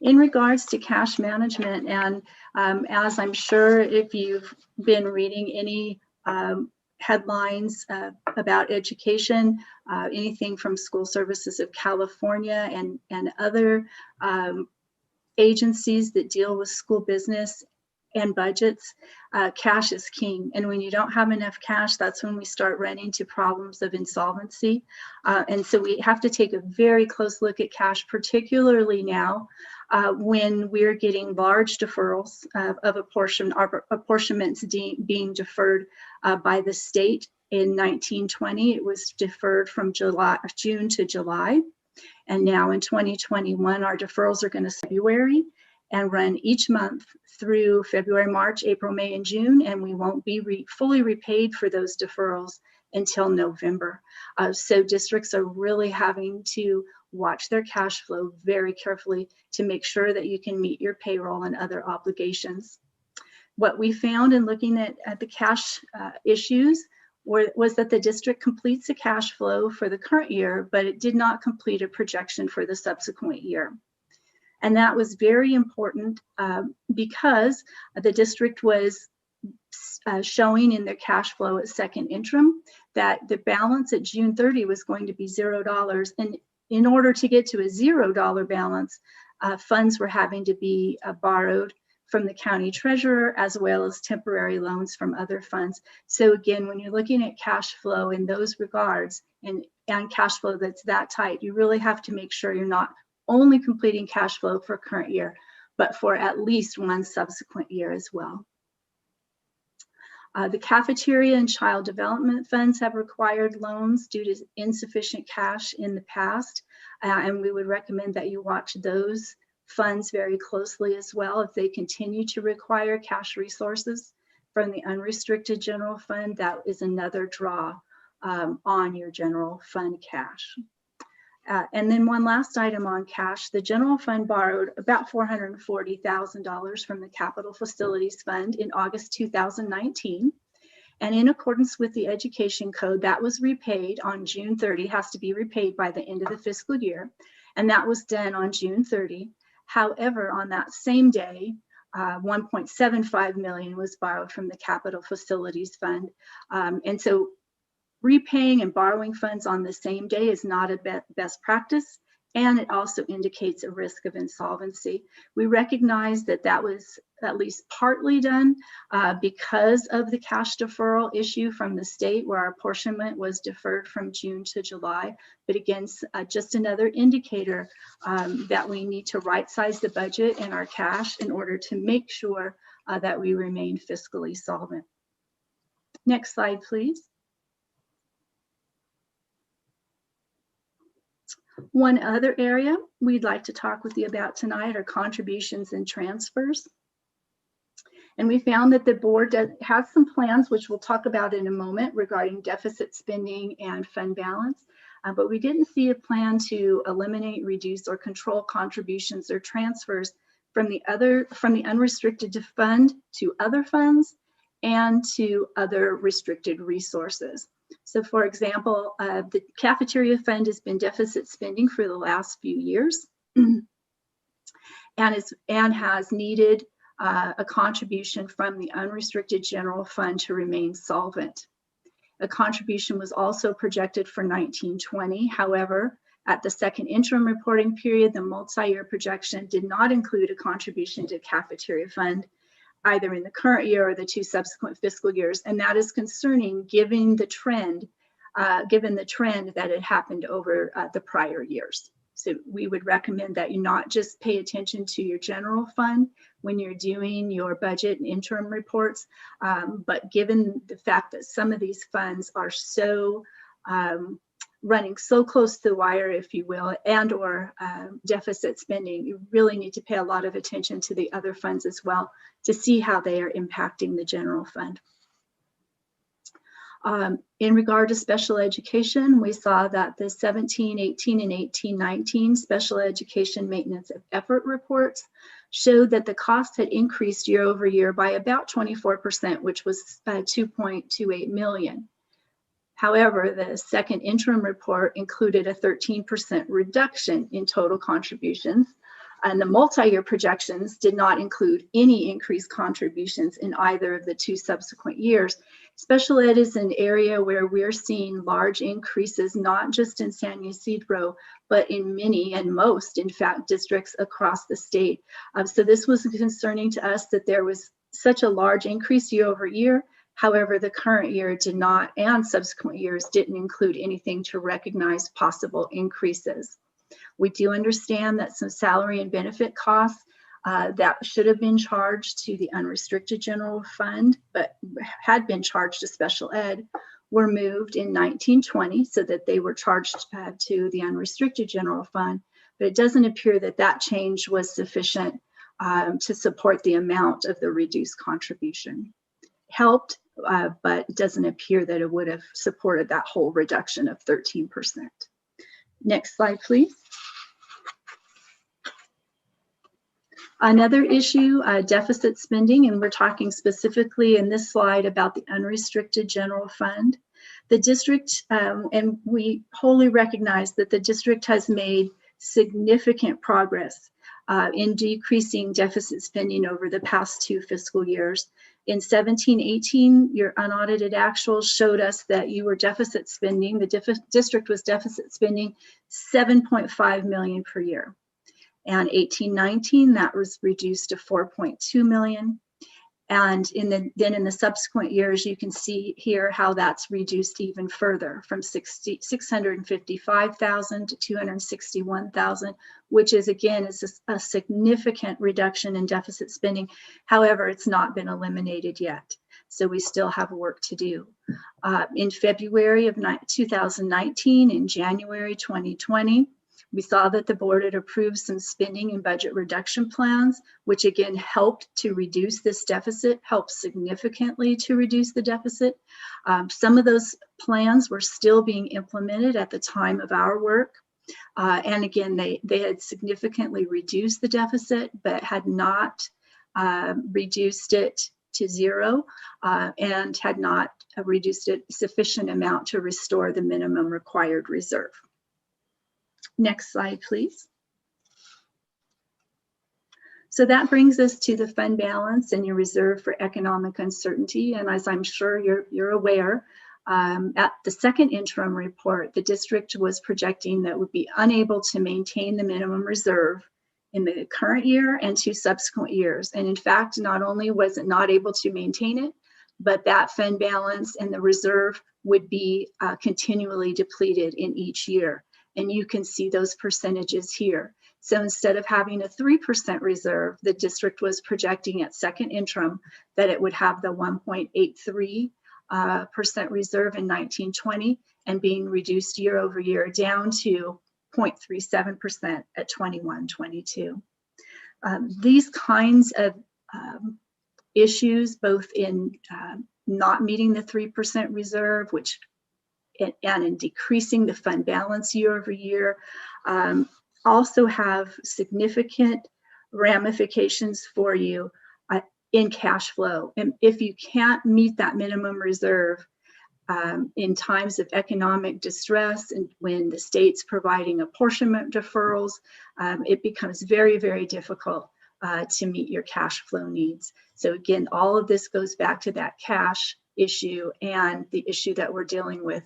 In regards to cash management, and as I'm sure if you've been reading any headlines about education, anything from School Services of California and other agencies that deal with school business and budgets, cash is king. And when you don't have enough cash, that's when we start running into problems of insolvency. And so we have to take a very close look at cash, particularly now when we're getting large deferrals of apportionments being deferred by the state In 1920, it was deferred from June to July. And now in 2021, our deferrals are going to February and run each month through February, March, April, May, and June. And we won't be fully repaid for those deferrals until November. So districts are really having to watch their cash flow very carefully to make sure that you can meet your payroll and other obligations. What we found in looking at the cash issues was that the district completes a cash flow for the current year, but it did not complete a projection for the subsequent year. And that was very important because the district was showing in their cash flow at second interim that the balance at June 30 was going to be $0. And in order to get to a $0 balance, funds were having to be borrowed from the county treasurer, as well as temporary loans from other funds. So again, when you're looking at cash flow in those regards and cash flow that's that tight, you really have to make sure you're not only completing cash flow for current year, but for at least one subsequent year as well. The cafeteria and child development funds have required loans due to insufficient cash in the past, and we would recommend that you watch those funds very closely as well. If they continue to require cash resources from the unrestricted general fund, that is another draw on your general fund cash. And then one last item on cash, the general fund borrowed about $440,000 from the Capital Facilities Fund in August 2019. And in accordance with the education code, that was repaid on June 30, has to be repaid by the end of the fiscal year. And that was done on June 30. However, on that same day, $1.75 million was borrowed from the Capital Facilities Fund. And so repaying and borrowing funds on the same day is not a best practice, and it also indicates a risk of insolvency. We recognize that that was at least partly done because of the cash deferral issue from the state, where our apportionment was deferred from June to July. But again, just another indicator that we need to right-size the budget and our cash in order to make sure that we remain fiscally solvent. Next slide, please. One other area we'd like to talk with you about tonight are contributions and transfers. And we found that the board has some plans, which we'll talk about in a moment, regarding deficit spending and fund balance. But we didn't see a plan to eliminate, reduce, or control contributions or transfers from the unrestricted fund to other funds and to other restricted resources. So for example, the cafeteria fund has been deficit spending for the last few years and has needed a contribution from the unrestricted general fund to remain solvent. A contribution was also projected for 1920. However, at the second interim reporting period, the multi-year projection did not include a contribution to cafeteria fund, either in the current year or the two subsequent fiscal years. And that is concerning given the trend that had happened over the prior years. So we would recommend that you not just pay attention to your general fund when you're doing your budget and interim reports, but given the fact that some of these funds are so running so close to the wire, if you will, and or deficit spending, you really need to pay a lot of attention to the other funds as well to see how they are impacting the general fund. In regard to special education, we saw that the 17-18 and 18-19 special education maintenance effort reports showed that the cost had increased year over year by about 24%, which was $2.28 million. However, the second interim report included a 13% reduction in total contributions, and the multi-year projections did not include any increased contributions in either of the two subsequent years. Special ed is an area where we're seeing large increases, not just in San Ysidro, but in many and most, in fact, districts across the state. So this was concerning to us that there was such a large increase year over year. However, the current year did not, and subsequent years didn't include anything to recognize possible increases. We do understand that some salary and benefit costs that should have been charged to the unrestricted general fund, but had been charged to special ed, were moved in 1920 so that they were charged to the unrestricted general fund, but it doesn't appear that that change was sufficient to support the amount of the reduced contribution. Helped, but it doesn't appear that it would have supported that whole reduction of 13%. Next slide, please. Another issue, deficit spending, and we're talking specifically in this slide about the unrestricted general fund. The district, and we wholly recognize that the district has made significant progress in decreasing deficit spending over the past 2 fiscal years. In 17-18, your unaudited actuals showed us that you were deficit spending, the district was deficit spending $7.5 million per year. And 18-19, that was reduced to 4.2 million. And then in the subsequent years, you can see here how that's reduced even further from 655,000 to 261,000, which is again is a significant reduction in deficit spending. However, it's not been eliminated yet. So we still have work to do. In February of 2019, in January 2020, we saw that the board had approved some spending and budget reduction plans, which again helped to reduce this deficit, helped significantly to reduce the deficit. Some of those plans were still being implemented at the time of our work. And again, they had significantly reduced the deficit, but had not reduced it to zero and had not reduced it a sufficient amount to restore the minimum required reserve. Next slide, please. So that brings us to the fund balance and your reserve for economic uncertainty. And as I'm sure you're aware, at the second interim report, the district was projecting that would be unable to maintain the minimum reserve in the current year and 2 subsequent years. And in fact, not only was it not able to maintain it, but that fund balance and the reserve would be continually depleted in each year. And you can see those percentages here. So instead of having a 3% reserve, the district was projecting at second interim that it would have the 1.83% reserve in 1920 and being reduced year over year down to 0.37% at 21-22. These kinds of issues, both in not meeting the 3% reserve, which and in decreasing the fund balance year over year, also have significant ramifications for you in cash flow. And if you can't meet that minimum reserve in times of economic distress and when the state's providing apportionment deferrals, it becomes very, very difficult to meet your cash flow needs. So again, all of this goes back to that cash issue and the issue that we're dealing with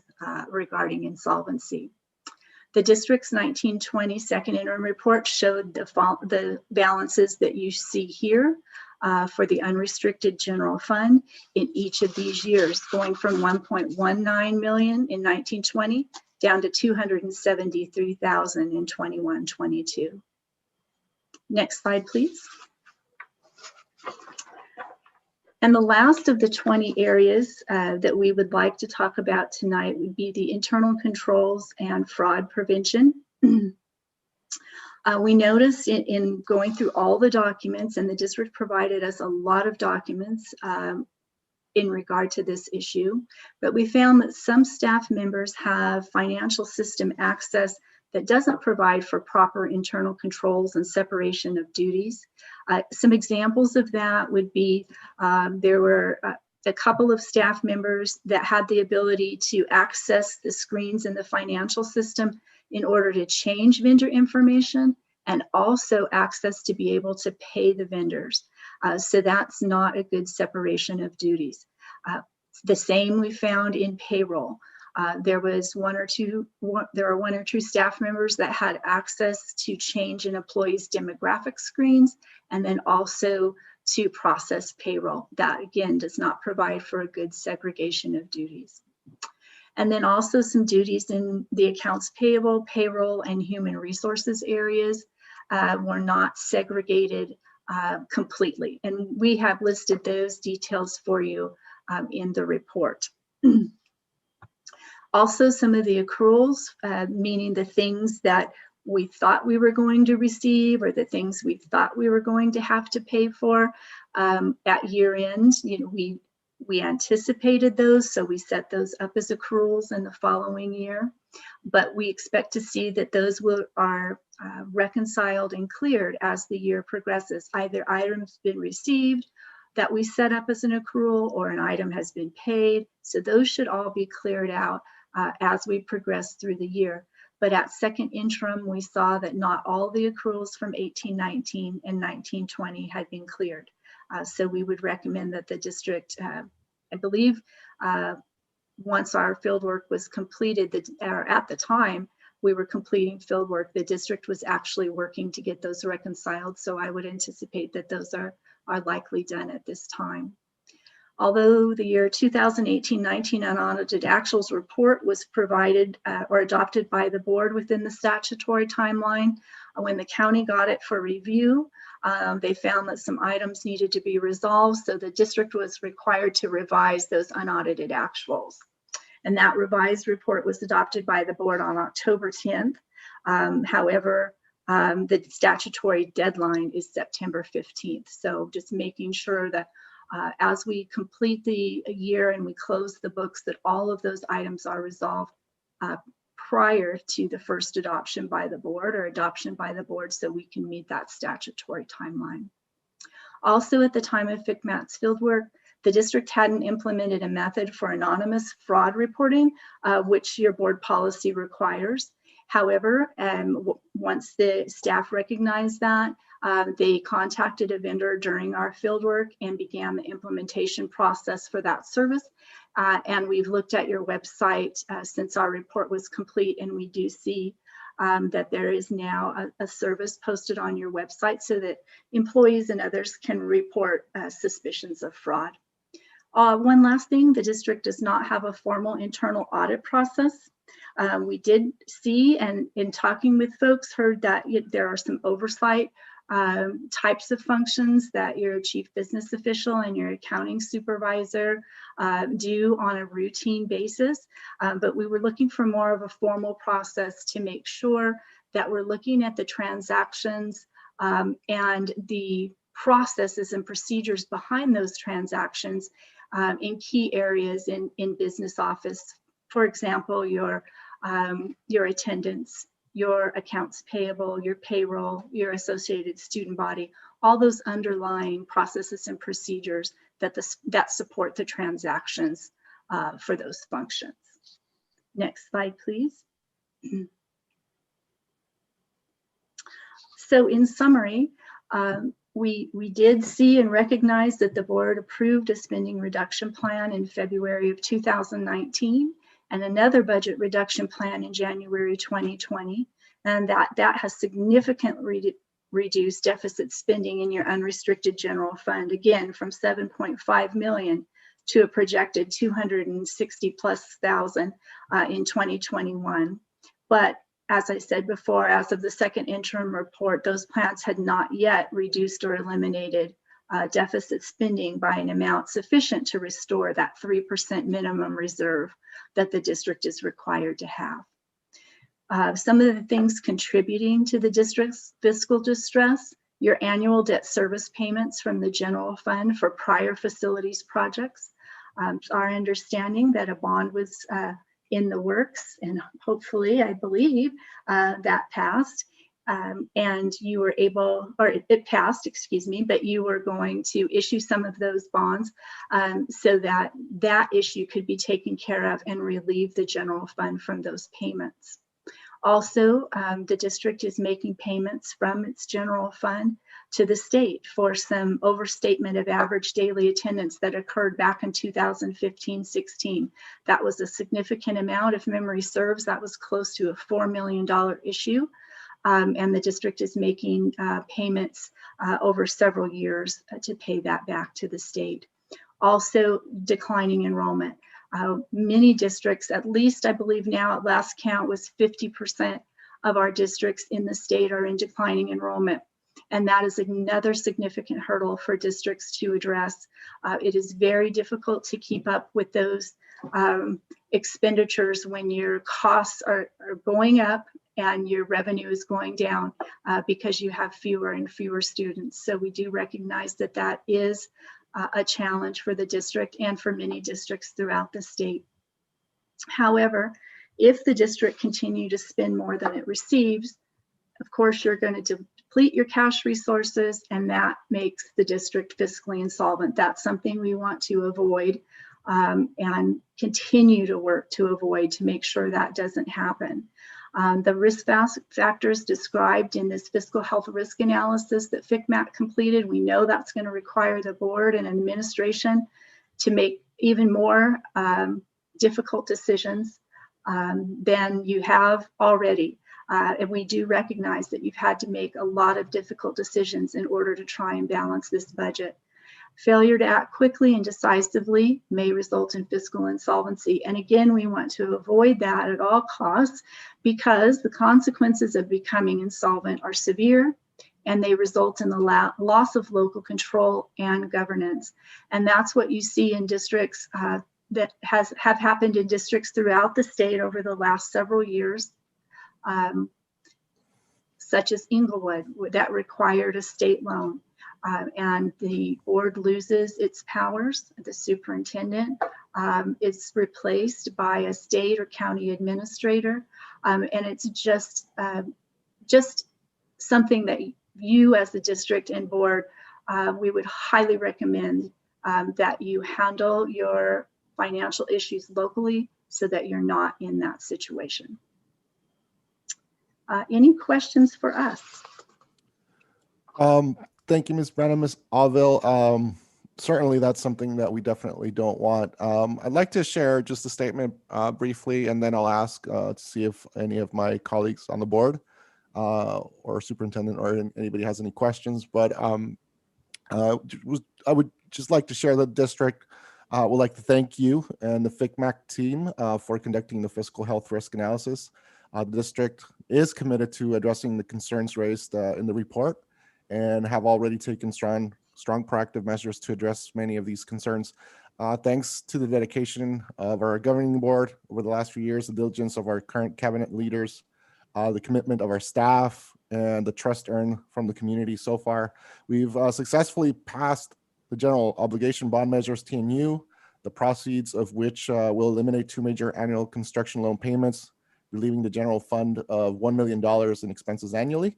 regarding insolvency. The district's 1920 second interim report showed the balances that you see here for the unrestricted general fund in each of these years, going from 1.19 million in 1920 down to 273,000 in 21-22. Next slide, please. And the last of the 20 areas that we would like to talk about tonight would be the internal controls and fraud prevention. We noticed in going through all the documents, and the district provided us a lot of documents in regard to this issue, but we found that some staff members have financial system access that doesn't provide for proper internal controls and separation of duties. Some examples of that would be there were a couple of staff members that had the ability to access the screens in the financial system in order to change vendor information and also access to be able to pay the vendors. So that's not a good separation of duties. The same we found in payroll. There were one or two staff members that had access to change an employee's demographic screens and then also to process payroll. That again does not provide for a good segregation of duties. And then also some duties in the accounts payable, payroll, and human resources areas were not segregated completely. And we have listed those details for you in the report. Also, some of the accruals, meaning the things that we thought we were going to receive or the things we thought we were going to have to pay for at year end, we anticipated those, so we set those up as accruals in the following year. But we expect to see that those are reconciled and cleared as the year progresses. Either items been received that we set up as an accrual or an item has been paid. So those should all be cleared out as we progress through the year. But at second interim, we saw that not all the accruals from 1819 and 1920 had been cleared. So we would recommend that the district, I believe, once our fieldwork was completed, or at the time we were completing fieldwork, the district was actually working to get those reconciled. So I would anticipate that those are likely done at this time. Although the year 2018-19 unaudited actuals report was provided or adopted by the board within the statutory timeline, when the county got it for review, they found that some items needed to be resolved, so the district was required to revise those unaudited actuals. And that revised report was adopted by the board on October 10th. However, the statutory deadline is September 15th. So just making sure that as we complete the year and we close the books, that all of those items are resolved prior to the first adoption by the board or adoption by the board, so we can meet that statutory timeline. Also, at the time of FCMAT's fieldwork, the district hadn't implemented a method for anonymous fraud reporting, which your board policy requires. However, once the staff recognized that, they contacted a vendor during our fieldwork and began the implementation process for that service. And we've looked at your website since our report was complete, and we do see that there is now a service posted on your website so that employees and others can report suspicions of fraud. One last thing, the district does not have a formal internal audit process. We did see, and in talking with folks, heard that there are some oversight types of functions that your chief business official and your accounting supervisor do on a routine basis. But we were looking for more of a formal process to make sure that we're looking at the transactions and the processes and procedures behind those transactions in key areas in business office. For example, your attendance, your accounts payable, your payroll, your associated student body, all those underlying processes and procedures that support the transactions for those functions. Next slide, please. So in summary, we did see and recognize that the board approved a spending reduction plan in February of 2019. And another budget reduction plan in January 2020, and that has significantly reduced deficit spending in your unrestricted general fund, again from 7.5 million to a projected 260,000+ in 2021. But as I said before, as of the second interim report, those plans had not yet reduced or eliminated deficit spending by an amount sufficient to restore that 3% minimum reserve that the district is required to have. Some of the things contributing to the district's fiscal distress, your annual debt service payments from the general fund for prior facilities projects. Our understanding that a bond was in the works, and hopefully, I believe, that passed. And you were able, or it passed, excuse me, but you were going to issue some of those bonds so that that issue could be taken care of and relieve the general fund from those payments. Also, the district is making payments from its general fund to the state for some overstatement of average daily attendance that occurred back in 2015-16. That was a significant amount. If memory serves, that was close to a $4 million issue. And the district is making payments over several years to pay that back to the state. Also, declining enrollment. Many districts, at least I believe now at last count, was 50% of our districts in the state are in declining enrollment. And that is another significant hurdle for districts to address. It is very difficult to keep up with those expenditures when your costs are going up and your revenue is going down because you have fewer and fewer students. So we do recognize that that is a challenge for the district and for many districts throughout the state. However, if the district continue to spend more than it receives, of course, you're going to deplete your cash resources, and that makes the district fiscally insolvent. That's something we want to avoid and continue to work to avoid to make sure that doesn't happen. The risk factors described in this fiscal health risk analysis that FCMAT completed, we know that's going to require the board and administration to make even more difficult decisions than you have already. And we do recognize that you've had to make a lot of difficult decisions in order to try and balance this budget. Failure to act quickly and decisively may result in fiscal insolvency. And again, we want to avoid that at all costs because the consequences of becoming insolvent are severe and they result in the loss of local control and governance. And that's what you see in districts that have happened in districts throughout the state over the last several years. Such as Inglewood, that required a state loan. And the board loses its powers. The superintendent is replaced by a state or county administrator. And it's just something that you as the district and board, we would highly recommend that you handle your financial issues locally so that you're not in that situation. Any questions for us? Thank you, Ms. Brennan, Ms. Alville. Certainly, that's something that we definitely don't want. I'd like to share just a statement briefly, and then I'll ask to see if any of my colleagues on the board or superintendent or anybody has any questions. But I would just like to share that the district would like to thank you and the FCMAC team for conducting the fiscal health risk analysis. The district is committed to addressing the concerns raised in the report and have already taken strong proactive measures to address many of these concerns. Thanks to the dedication of our governing board over the last few years, the diligence of our current cabinet leaders, the commitment of our staff, and the trust earned from the community so far, we've successfully passed the general obligation bond measures, TNU, the proceeds of which will eliminate 2 major annual construction loan payments, relieving the general fund of $1 million in expenses annually.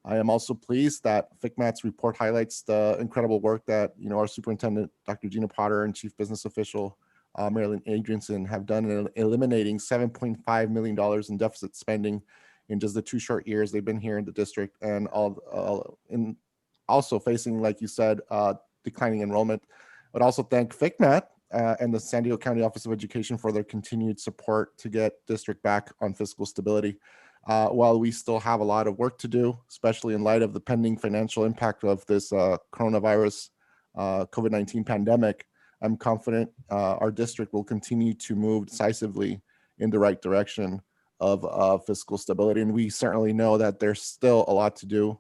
I am also pleased that FCMAT's report highlights the incredible work that our superintendent, Dr. Gina Potter, and chief business official, Marilyn Adrianson, have done in eliminating $7.5 million in deficit spending in just the 2 short years they've been here in the district, and also facing, like you said, declining enrollment. I'd also thank FCMAT and the San Diego County Office of Education for their continued support to get district back on fiscal stability. While we still have a lot of work to do, especially in light of the pending financial impact of this coronavirus COVID-19 pandemic, I'm confident our district will continue to move decisively in the right direction of fiscal stability. And we certainly know that there's still a lot to do.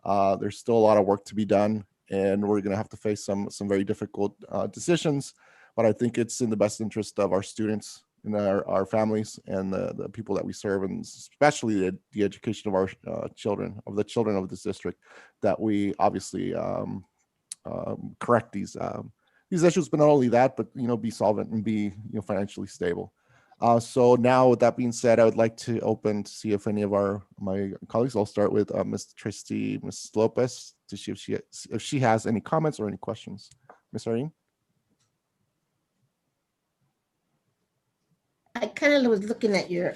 There's still a lot of work to be done, and we're going to have to face some very difficult decisions. But I think it's in the best interest of our students and our families and the people that we serve, and especially the education of our children, of the children of this district, that we obviously correct these issues. But not only that, but be solvent and be financially stable. So now, with that being said, I would like to open to see if any of my colleagues. I'll start with Ms. Lopez to see if she has any comments or any questions. Ms. Irene? I kind of was looking at your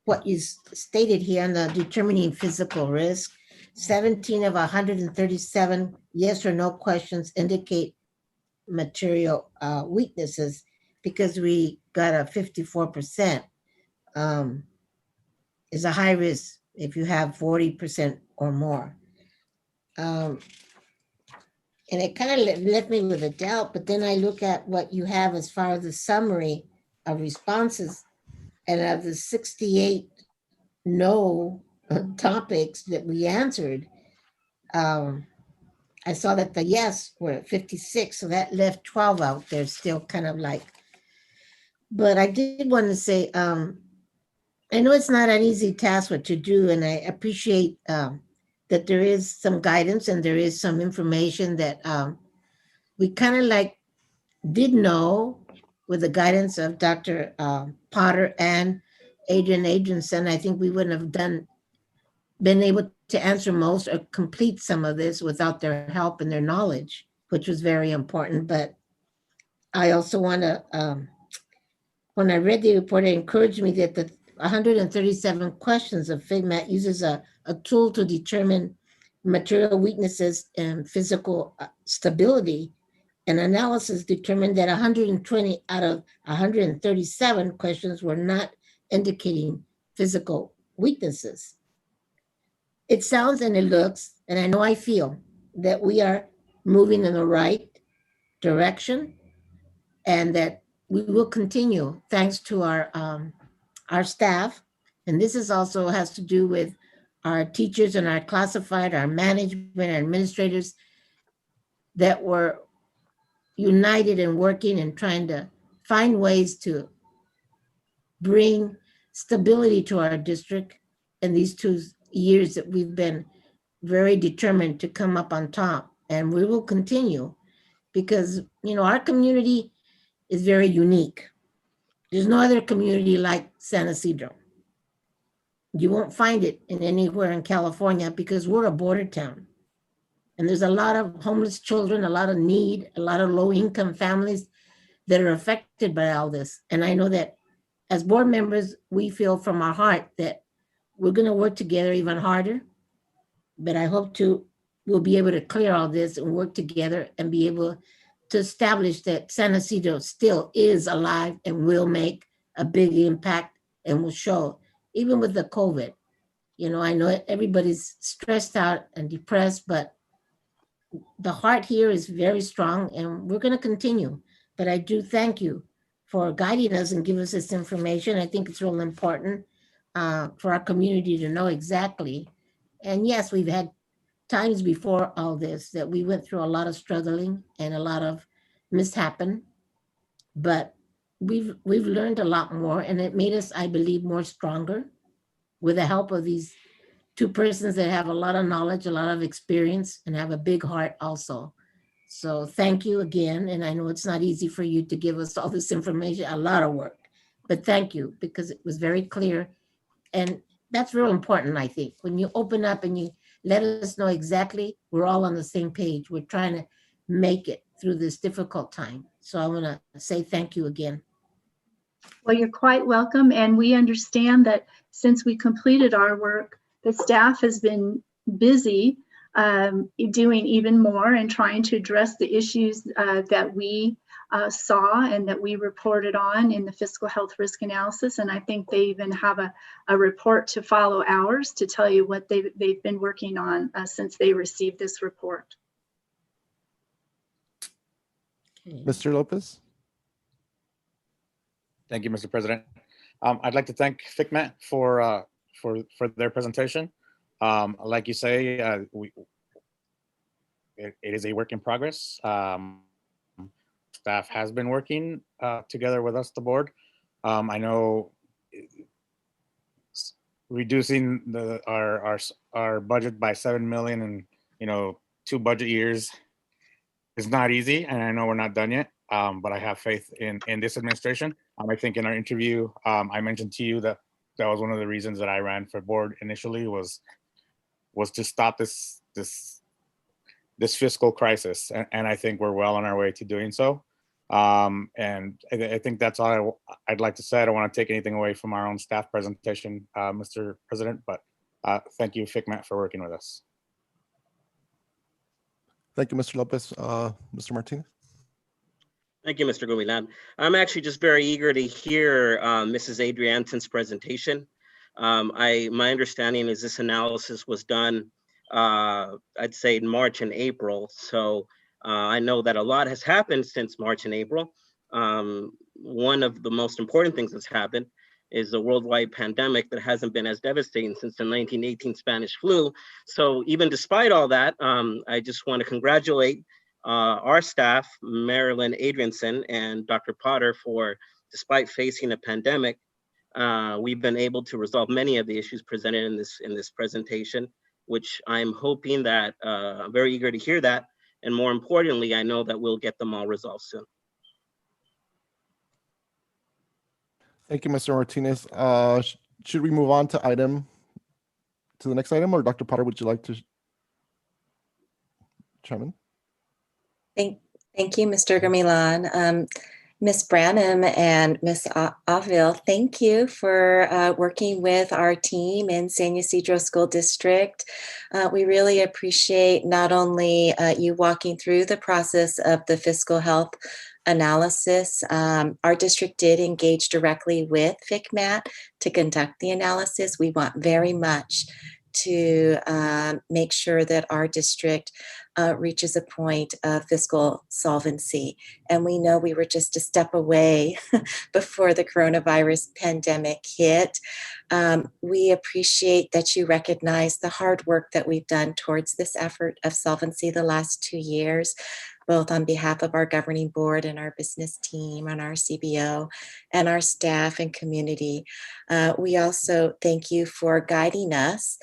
what you stated here on the determining physical risk. 17 of 137 yes or no questions indicate material weaknesses, because we got a 54% is a high risk if you have 40% or more. And it kind of left me with a doubt, but then I look at what you have as far as the summary of responses, and of the 68 no topics that we answered, I saw that the yes were at 56, so that left 12 out there, still kind of like. But I did want to say, I know it's not an easy task what to do, and I appreciate that there is some guidance and there is some information that we kind of like did know with the guidance of Dr. Potter and Adrian Adrianson. I think we wouldn't have been able to answer most or complete some of this without their help and their knowledge, which was very important. But I also want to, when I read the report, it encouraged me that the 137 questions of FIGMAT uses a tool to determine material weaknesses and physical stability. And analysis determined that 120 out of 137 questions were not indicating physical weaknesses. It sounds and it looks, and I know I feel that we are moving in the right direction, and that we will continue thanks to our staff. And this is also has to do with our teachers and our classified, our management, our administrators that were united and working and trying to find ways to bring stability to our district in these 2 years that we've been very determined to come up on top. And we will continue because, you know, our community is very unique. There's no other community like San Ysidro. You won't find it in anywhere in California because we're a border town. And there's a lot of homeless children, a lot of need, a lot of low-income families that are affected by all this. And I know that as board members, we feel from our heart that we're going to work together even harder. But I hope we'll be able to clear all this and work together and be able to establish that San Ysidro still is alive and will make a big impact and will show, even with the COVID. You know, I know everybody's stressed out and depressed, but the heart here is very strong and we're going to continue. But I do thank you for guiding us and give us this information. I think it's real important for our community to know exactly. And yes, we've had times before all this that we went through a lot of struggling and a lot of mishappen, but we've learned a lot more, and it made us, I believe, more stronger with the help of these 2 persons that have a lot of knowledge, a lot of experience, and have a big heart also. So thank you again. And I know it's not easy for you to give us all this information, a lot of work, but thank you because it was very clear. And that's real important, I think. When you open up and you let us know exactly, we're all on the same page. We're trying to make it through this difficult time. So I want to say thank you again. Well, you're quite welcome. And we understand that since we completed our work, the staff has been busy doing even more and trying to address the issues that we saw and that we reported on in the fiscal health risk analysis. And I think they even have a report to follow ours to tell you what they've been working on since they received this report. Mr. Lopez? Thank you, Mr. President. I'd like to thank FICMAT for their presentation. Like you say, it is a work in progress. Staff has been working together with us, the board. I know reducing our budget by 7 million in 2 budget years is not easy, and I know we're not done yet. But I have faith in this administration. I think in our interview, I mentioned to you that was one of the reasons that I ran for board initially was to stop this fiscal crisis, and I think we're well on our way to doing so. And I think that's all I'd like to say. I don't want to take anything away from our own staff presentation, Mr. President, but thank you, FICMAT, for working with us. Thank you, Mr. Lopez. Mr. Martinez? Thank you, Mr. Gumilan. I'm actually just very eager to hear Mrs. Adrianson's presentation. My understanding is this analysis was done, I'd say in March and April. So I know that a lot has happened since March and April. One of the most important things that's happened is a worldwide pandemic that hasn't been as devastating since the 1918 Spanish flu. So even despite all that, I just want to congratulate our staff, Marilyn Adrianson and Dr. Potter, for, despite facing a pandemic, we've been able to resolve many of the issues presented in this presentation, which I'm hoping that, I'm very eager to hear that. And more importantly, I know that we'll get them all resolved soon. Thank you, Mr. Martinez. Should we move on to the next item, or Dr. Potter, would you like to chime in? Thank you, Mr. Gurmilan. Ms. Branham and Ms. Avil, thank you for working with our team in San Ysidro School District. We really appreciate not only you walking through the process of the fiscal health analysis. Our district did engage directly with FCMAT to conduct the analysis. We want very much to make sure that our district reaches a point of fiscal solvency. And we know we were just a step away before the coronavirus pandemic hit. We appreciate that you recognize the hard work that we've done towards this effort of solvency the last 2 years, both on behalf of our governing board and our business team and our CBO and our staff and community. We also thank you for guiding us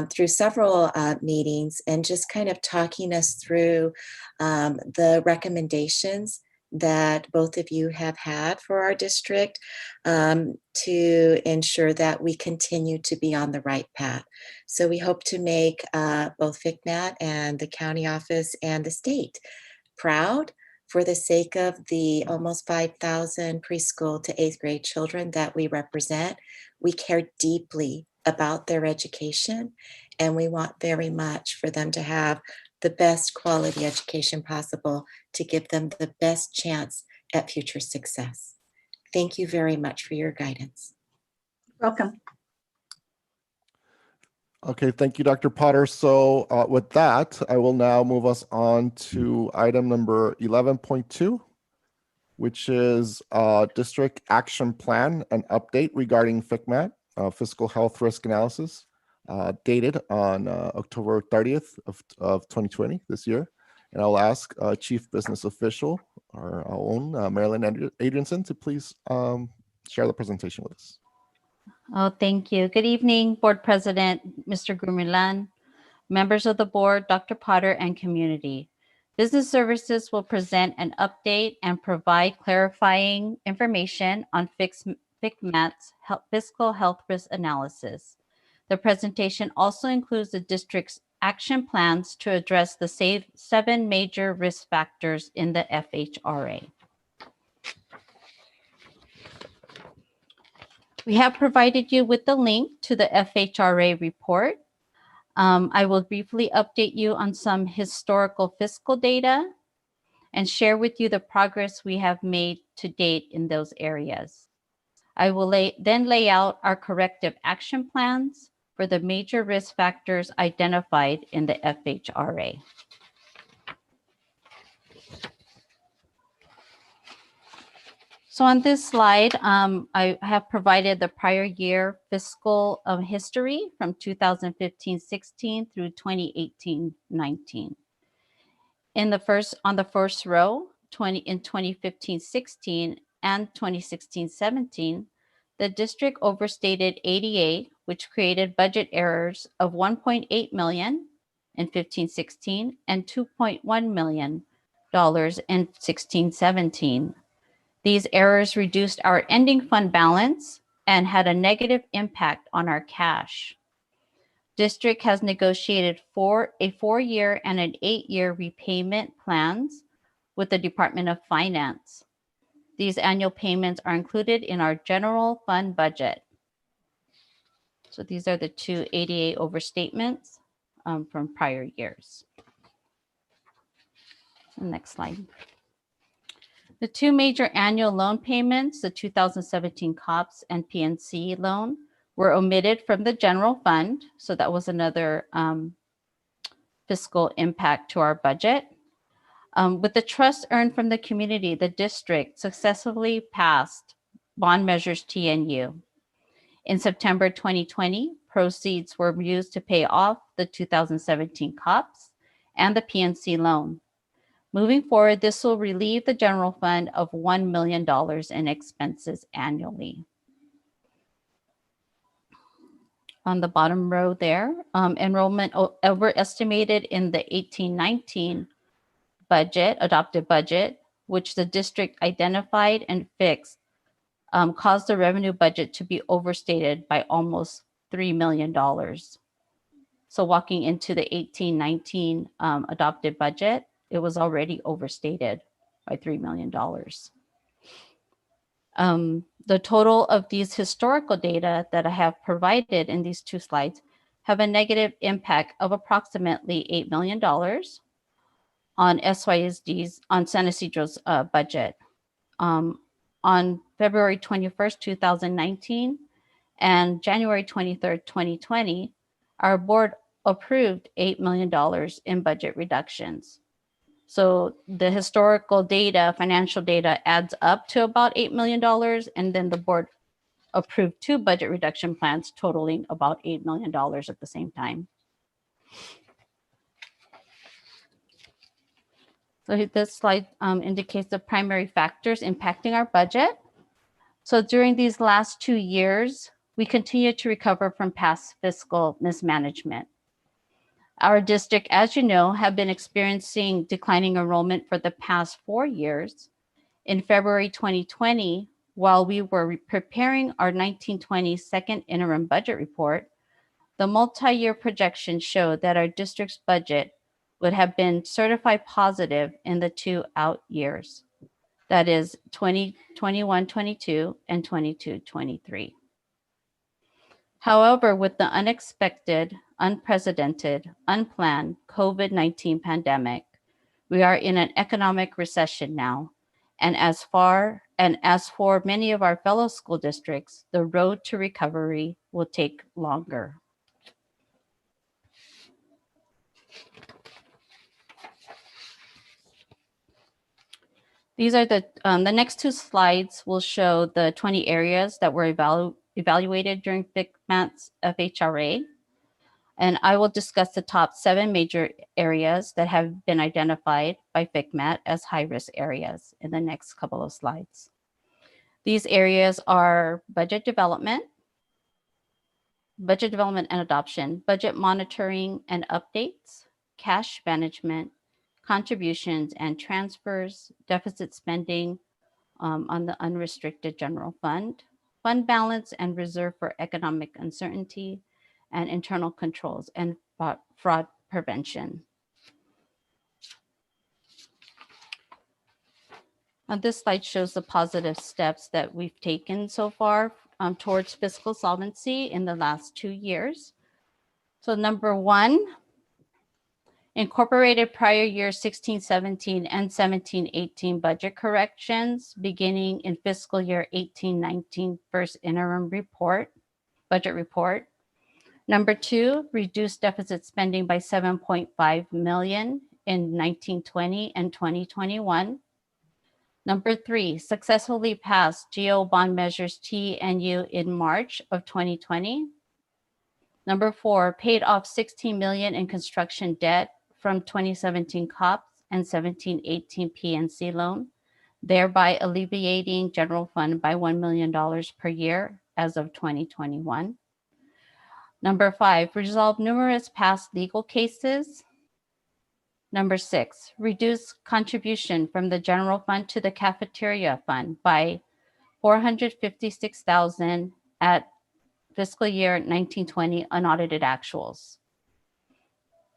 through several meetings and just kind of talking us through the recommendations that both of you have had for our district to ensure that we continue to be on the right path. So we hope to make both FCMAT and the county office and the state proud for the sake of the almost 5,000 preschool to 8th grade children that we represent. We care deeply about their education, and we want very much for them to have the best quality education possible to give them the best chance at future success. Thank you very much for your guidance. Welcome. Okay, thank you, Dr. Potter. So with that, I will now move us on to item number 11.2, which is District Action Plan and Update regarding FCMAT, Fiscal Health Risk Analysis, dated on October 30th of 2020, this year. And I'll ask Chief Business Official, our own Marilyn Adrianson, to please share the presentation with us. Oh, thank you. Good evening, Board President, Mr. Gurmilan, members of the board, Dr. Potter, and community. Business Services will present an update and provide clarifying information on FCMAT's fiscal health risk analysis. The presentation also includes the district's action plans to address the 7 major risk factors in the FHRA. We have provided you with the link to the FHRA report. I will briefly update you on some historical fiscal data and share with you the progress we have made to date in those areas. I will then lay out our corrective action plans for the major risk factors identified in the FHRA. So on this slide, I have provided the prior year fiscal history from 2015-16 through 2018-19. On the first row, in 2015-16 and 2016-17, the district overstated ADA, which created budget errors of $1.8 million in 15-16 and $2.1 million in 16-17. These errors reduced our ending fund balance and had a negative impact on our cash. District has negotiated a 4-year and an 8-year repayment plans with the Department of Finance. These annual payments are included in our general fund budget. So these are the 2 ADA overstatements from prior years. Next slide. The 2 major annual loan payments, the 2017 COPS and PNC loan, were omitted from the general fund. So that was another fiscal impact to our budget. With the trust earned from the community, the district successfully passed bond measures TNU. In September 2020, proceeds were used to pay off the 2017 COPS and the PNC loan. Moving forward, this will relieve the general fund of $1 million in expenses annually. On the bottom row there, enrollment overestimated in the 18-19 budget, adopted budget, which the district identified and fixed, caused the revenue budget to be overstated by almost $3 million. So walking into the 18-19 adopted budget, it was already overstated by $3 million. The total of these historical data that I have provided in these two slides have a negative impact of approximately $8 million on SYSD's, on San Ysidro's budget. On February 21st, 2019 and January 23rd, 2020, our board approved $8 million in budget reductions. So the historical data, financial data adds up to about $8 million, and then the board approved 2 budget reduction plans totaling about $8 million at the same time. So this slide indicates the primary factors impacting our budget. So during these last 2 years, we continue to recover from past fiscal mismanagement. Our district, as you know, have been experiencing declining enrollment for the past 4 years. In February 2020, while we were preparing our 1920 second interim budget report, the multi-year projections showed that our district's budget would have been certified positive in the 2 out years. That is 2021-22 and 22-23. However, with the unexpected, unprecedented, unplanned COVID-19 pandemic, we are in an economic recession now. And as for many of our fellow school districts, the road to recovery will take longer. These are the next 2 slides will show the 20 areas that were evaluated during FICMAT's FHRA. And I will discuss the top 7 major areas that have been identified by FICMAT as high-risk areas in the next couple of slides. These areas are budget development and adoption, budget monitoring and updates, cash management, contributions and transfers, deficit spending on the unrestricted general fund, fund balance and reserve for economic uncertainty, and internal controls and fraud prevention. This slide shows the positive steps that we've taken so far towards fiscal solvency in the last 2 years. So number 1, incorporated prior year 16-17 and 17-18 budget corrections beginning in fiscal year 18-19 first interim budget report. Number 2, reduced deficit spending by $7.5 million in 1920 and 2021. Number 3, successfully passed GO bond measures T and U in March of 2020. Number 4, paid off $16 million in construction debt from 2017 COPS and 17-18 PNC loan, thereby alleviating general fund by $1 million per year as of 2021. Number 5, resolve numerous past legal cases. Number 6, reduce contribution from the general fund to the cafeteria fund by $456,000 at fiscal year 1920 unaudited actuals.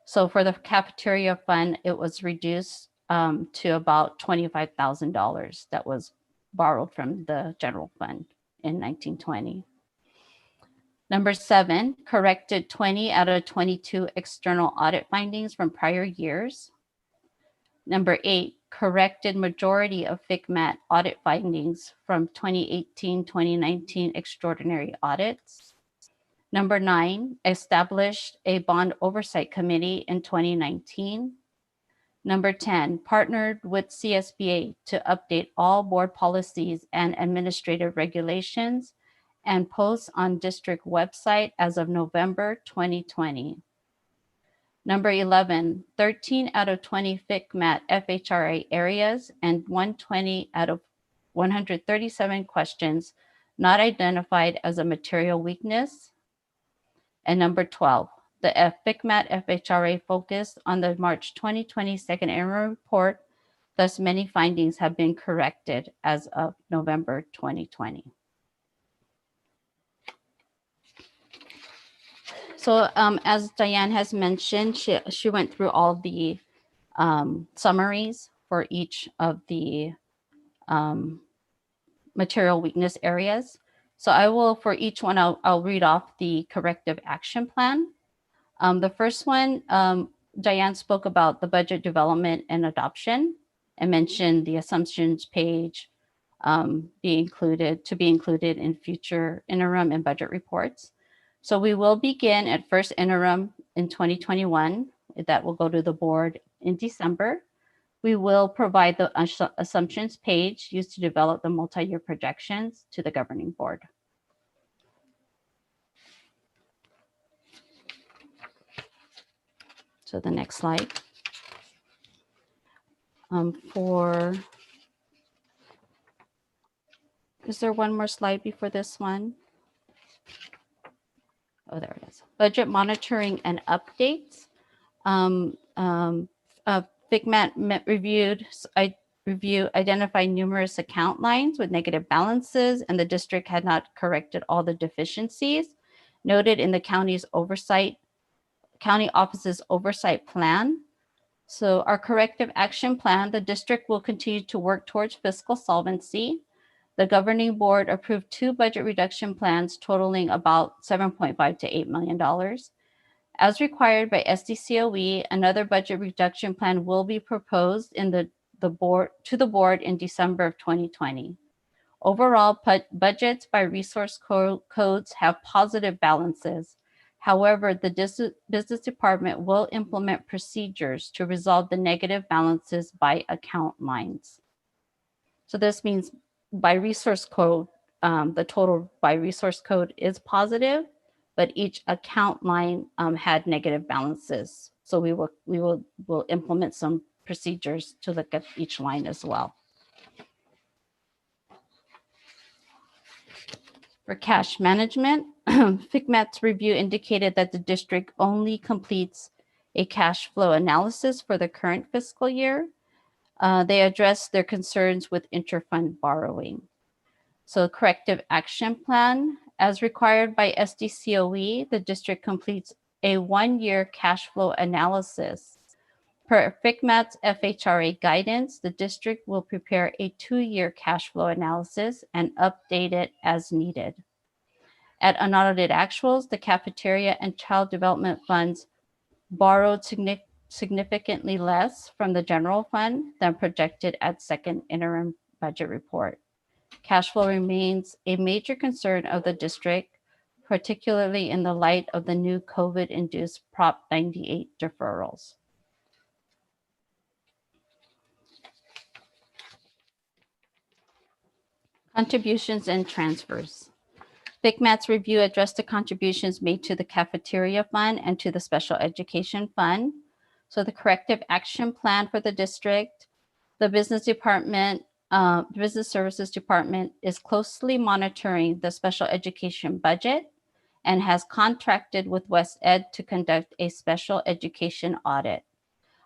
So for the cafeteria fund, it was reduced to about $25,000 that was borrowed from the general fund in 1920. Number 7, corrected 20 out of 22 external audit findings from prior years. Number 8, corrected majority of FICMAT audit findings from 2018-2019 extraordinary audits. Number 9, established a bond oversight committee in 2019. Number 10, partnered with CSBA to update all board policies and administrative regulations and posts on district website as of November 2020. Number 11, 13 out of 20 FICMAT FHRA areas and 120 out of 137 questions not identified as a material weakness. And number 12, the FICMAT FHRA focused on the March 2020 second interim report, thus many findings have been corrected as of November 2020. So as Diane has mentioned, she went through all the summaries for each of the material weakness areas. So I will, for each one, I'll read off the corrective action plan. The first one, Diane spoke about the budget development and adoption and mentioned the assumptions page be included in future interim and budget reports. So we will begin at first interim in 2021. That will go to the board in December. We will provide the assumptions page used to develop the multi-year projections to the governing board. So the next slide. Is there one more slide before this one? Oh, there it is. Budget monitoring and updates. FICMAT identified numerous account lines with negative balances, and the district had not corrected all the deficiencies noted in the county office's oversight plan. So our corrective action plan, the district will continue to work towards fiscal solvency. The governing board approved 2 budget reduction plans totaling about $7.5 to $8 million. As required by SDCOE, another budget reduction plan will be proposed in to the board in December of 2020. Overall, budgets by resource codes have positive balances. However, the business department will implement procedures to resolve the negative balances by account lines. So this means by resource code, the total by resource code is positive, but each account line had negative balances. So we will implement some procedures to look at each line as well. For cash management, FICMAT's review indicated that the district only completes a cash flow analysis for the current fiscal year. They addressed their concerns with interfund borrowing. So corrective action plan, as required by SDCOE, the district completes a 1-year cash flow analysis. Per FICMAT's FHRA guidance, the district will prepare a 2-year cash flow analysis and update it as needed. At unaudited actuals, the cafeteria and child development funds borrowed significantly less from the general fund than projected at second interim budget report. Cash flow remains a major concern of the district, particularly in the light of the new COVID-induced Prop 98 deferrals. Contributions and transfers. FICMAT's review addressed the contributions made to the cafeteria fund and to the special education fund. So the corrective action plan for the district, the business department, the business services department is closely monitoring the special education budget and has contracted with West Ed to conduct a special education audit.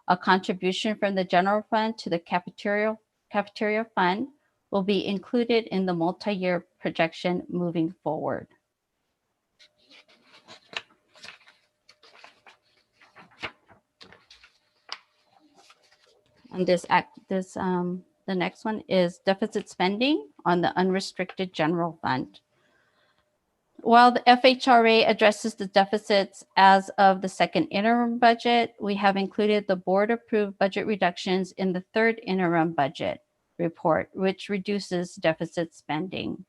A contribution from the general fund to the cafeteria fund will be included in the multi-year projection moving forward. And the next one is deficit spending on the unrestricted general fund. While the FHRA addresses the deficits as of the second interim budget, we have included the board-approved budget reductions in the third interim budget report, which reduces deficit spending.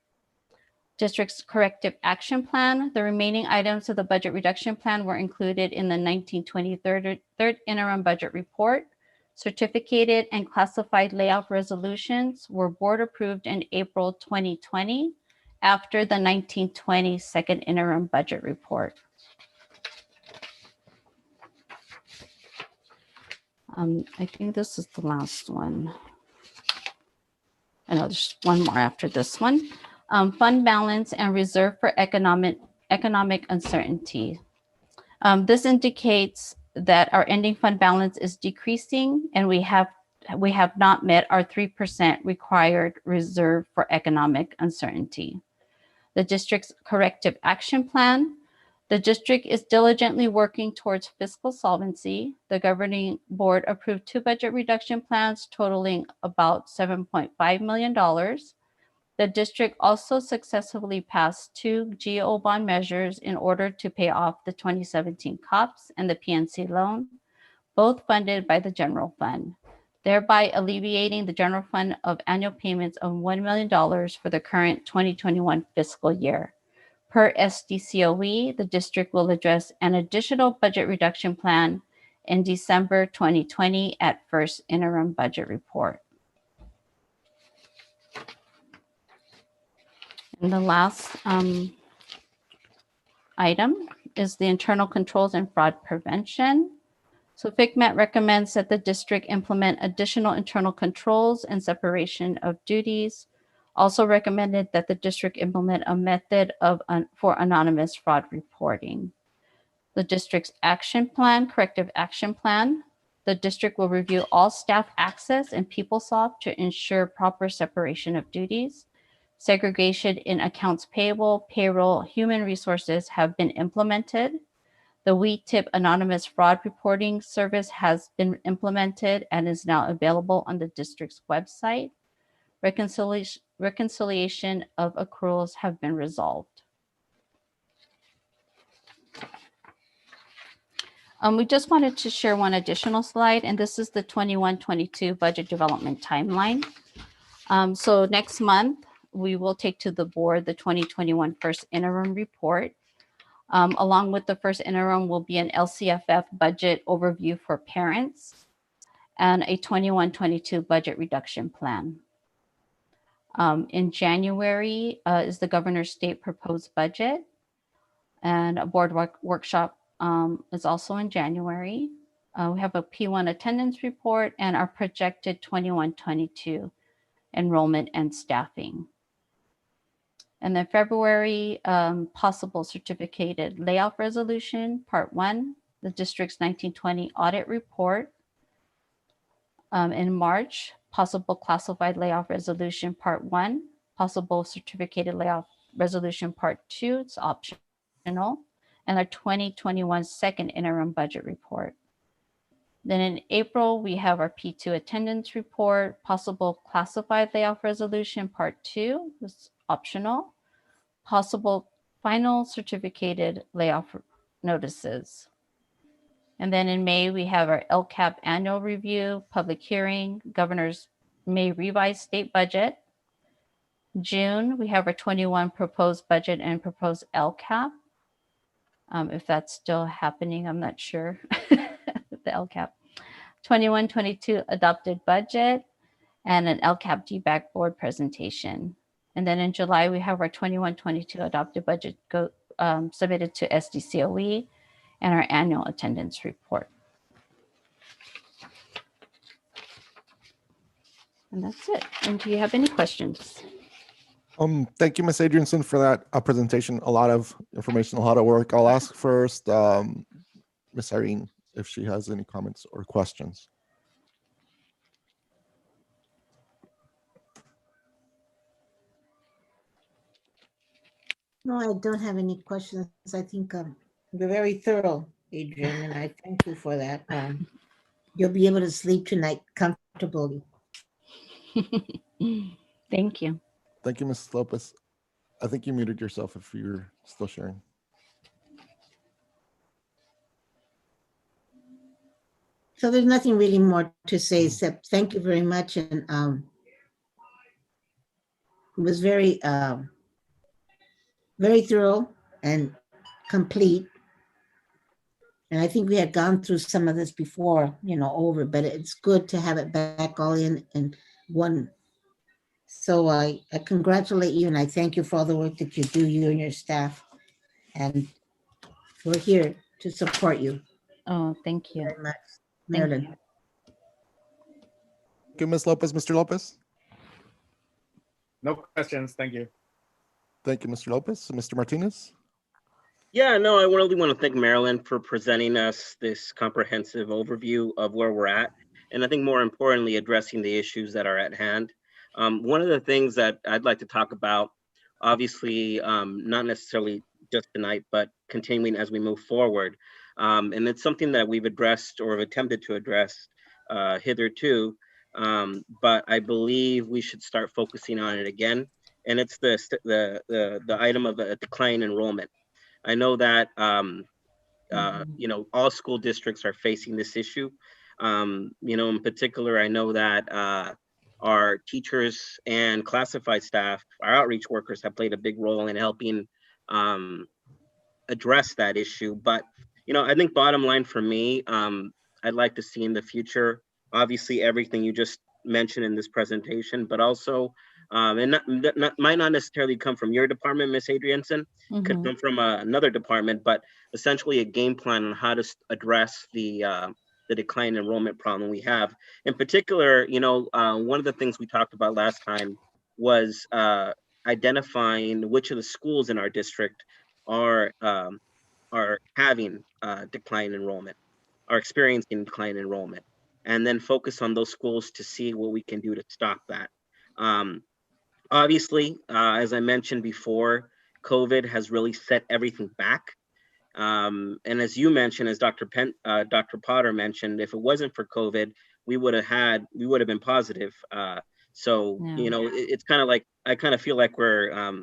District's corrective action plan. The remaining items of the budget reduction plan were included in the 1920 third interim budget report. Certificated and classified layoff resolutions were board approved in April 2020 after the 1920 second interim budget report. I think this is the last one. I know there's one more after this one. Fund balance and reserve for economic uncertainty. This indicates that our ending fund balance is decreasing, and we have not met our 3% required reserve for economic uncertainty. The district's corrective action plan. The district is diligently working towards fiscal solvency. The governing board approved 2 budget reduction plans totaling about $7.5 million. The district also successfully passed 2 GO bond measures in order to pay off the 2017 COPS and the PNC loan, both funded by the general fund, thereby alleviating the general fund of annual payments of $1 million for the current 2021 fiscal year. Per SDCOE, the district will address an additional budget reduction plan in December 2020 at first interim budget report. And the last item is the internal controls and fraud prevention. So FICMAT recommends that the district implement additional internal controls and separation of duties. Also recommended that the district implement a method for anonymous fraud reporting. The district's action plan, corrective action plan. The district will review all staff access and PeopleSoft to ensure proper separation of duties. Segregation in accounts payable, payroll, human resources have been implemented. The WeTip anonymous fraud reporting service has been implemented and is now available on the district's website. Reconciliation of accruals have been resolved. We just wanted to share one additional slide, and this is the 21-22 budget development timeline. So next month, we will take to the board the 2021 first interim report. Along with the first interim will be an LCFF budget overview for parents and a 21-22 budget reduction plan. In January is the governor's state proposed budget, and a board workshop is also in January. We have a P1 attendance report and our projected 21-22 enrollment and staffing. And then February, possible certificated layoff resolution, part 1, the district's 1920 audit report. In March, possible classified layoff resolution, part 1, possible certificated layoff resolution, part 2, it's optional, and our 2021 second interim budget report. Then in April, we have our P2 attendance report, possible classified layoff resolution, part 2, it's optional, possible final certificated layoff notices. And then in May, we have our LCAP annual review, public hearing, governor's May revised state budget. June, we have our 21 proposed budget and proposed LCAP. If that's still happening, I'm not sure, the LCAP. 21-22 adopted budget and an LCAP DBAC board presentation. And then in July, we have our 21-22 adopted budget submitted to SDCOE and our annual attendance report. And that's it. And do you have any questions? Thank you, Ms. Adrianson, for that presentation. A lot of information, a lot of work. I'll ask first Ms. Irene if she has any comments or questions. No, I don't have any questions. I think you're very thorough, Adrian, and I thank you for that. You'll be able to sleep tonight comfortably. Thank you. Thank you, Mrs. Lopez. I think you muted yourself if you're still sharing. So there's nothing really more to say except thank you very much. And it was very, very thorough and complete. And I think we had gone through some of this before, over, but it's good to have it back all in one So I congratulate you and I thank you for all the work that you do, you and your staff. And we're here to support you Oh, thank you. very much. Thank Marilyn. you. Thank you, Ms. Lopez. Mr. Lopez? No questions. Thank you. Thank you, Mr. Lopez. Mr. Martinez? Yeah, no, I really want to thank Marilyn for presenting us this comprehensive overview of where we're at. And I think more importantly, addressing the issues that are at hand. One of the things that I'd like to talk about, obviously, not necessarily just tonight, but continuing as we move forward. And it's something that we've addressed or have attempted to address hitherto, but I believe we should start focusing on it again. And it's the item of a decline in enrollment. I know that all school districts are facing this issue. In particular, I know that our teachers and classified staff, our outreach workers, have played a big role in helping address that issue. But I think bottom line for me, I'd like to see in the future, obviously everything you just mentioned in this presentation, but also and might not necessarily come from your department, Ms. Adrianson, could come from another department, but essentially a game plan on how to address the decline in enrollment problem we have. In particular, one of the things we talked about last time was identifying which of the schools in our district are having decline enrollment, are experiencing decline enrollment, and then focus on those schools to see what we can do to stop that. Obviously, as I mentioned before, COVID has really set everything back. And as you mentioned, as Dr. Potter mentioned, if it wasn't for COVID, we would have been positive. So, Yeah. it's kind of like, I kind of feel like we're, I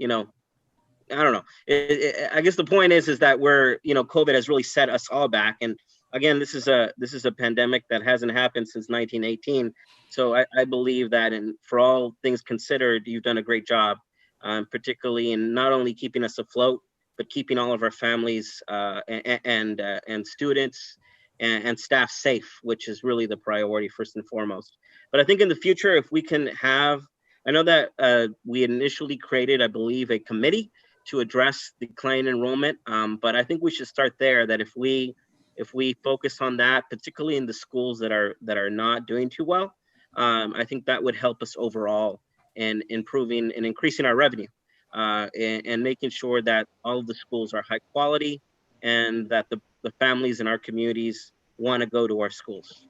don't know. I guess the point is that COVID has really set us all back. And again, this is a pandemic that hasn't happened since 1918. So I believe that, and for all things considered, you've done a great job, particularly in not only keeping us afloat, but keeping all of our families and students and staff safe, which is really the priority first and foremost. But I think in the future, if we can I know that we initially created, I believe, a committee to address decline enrollment, but I think we should start there. That if we focus on that, particularly in the schools that are not doing too well, I think that would help us overall in improving and increasing our revenue, and making sure that all of the schools are high quality and that the families in our communities want to go to our schools.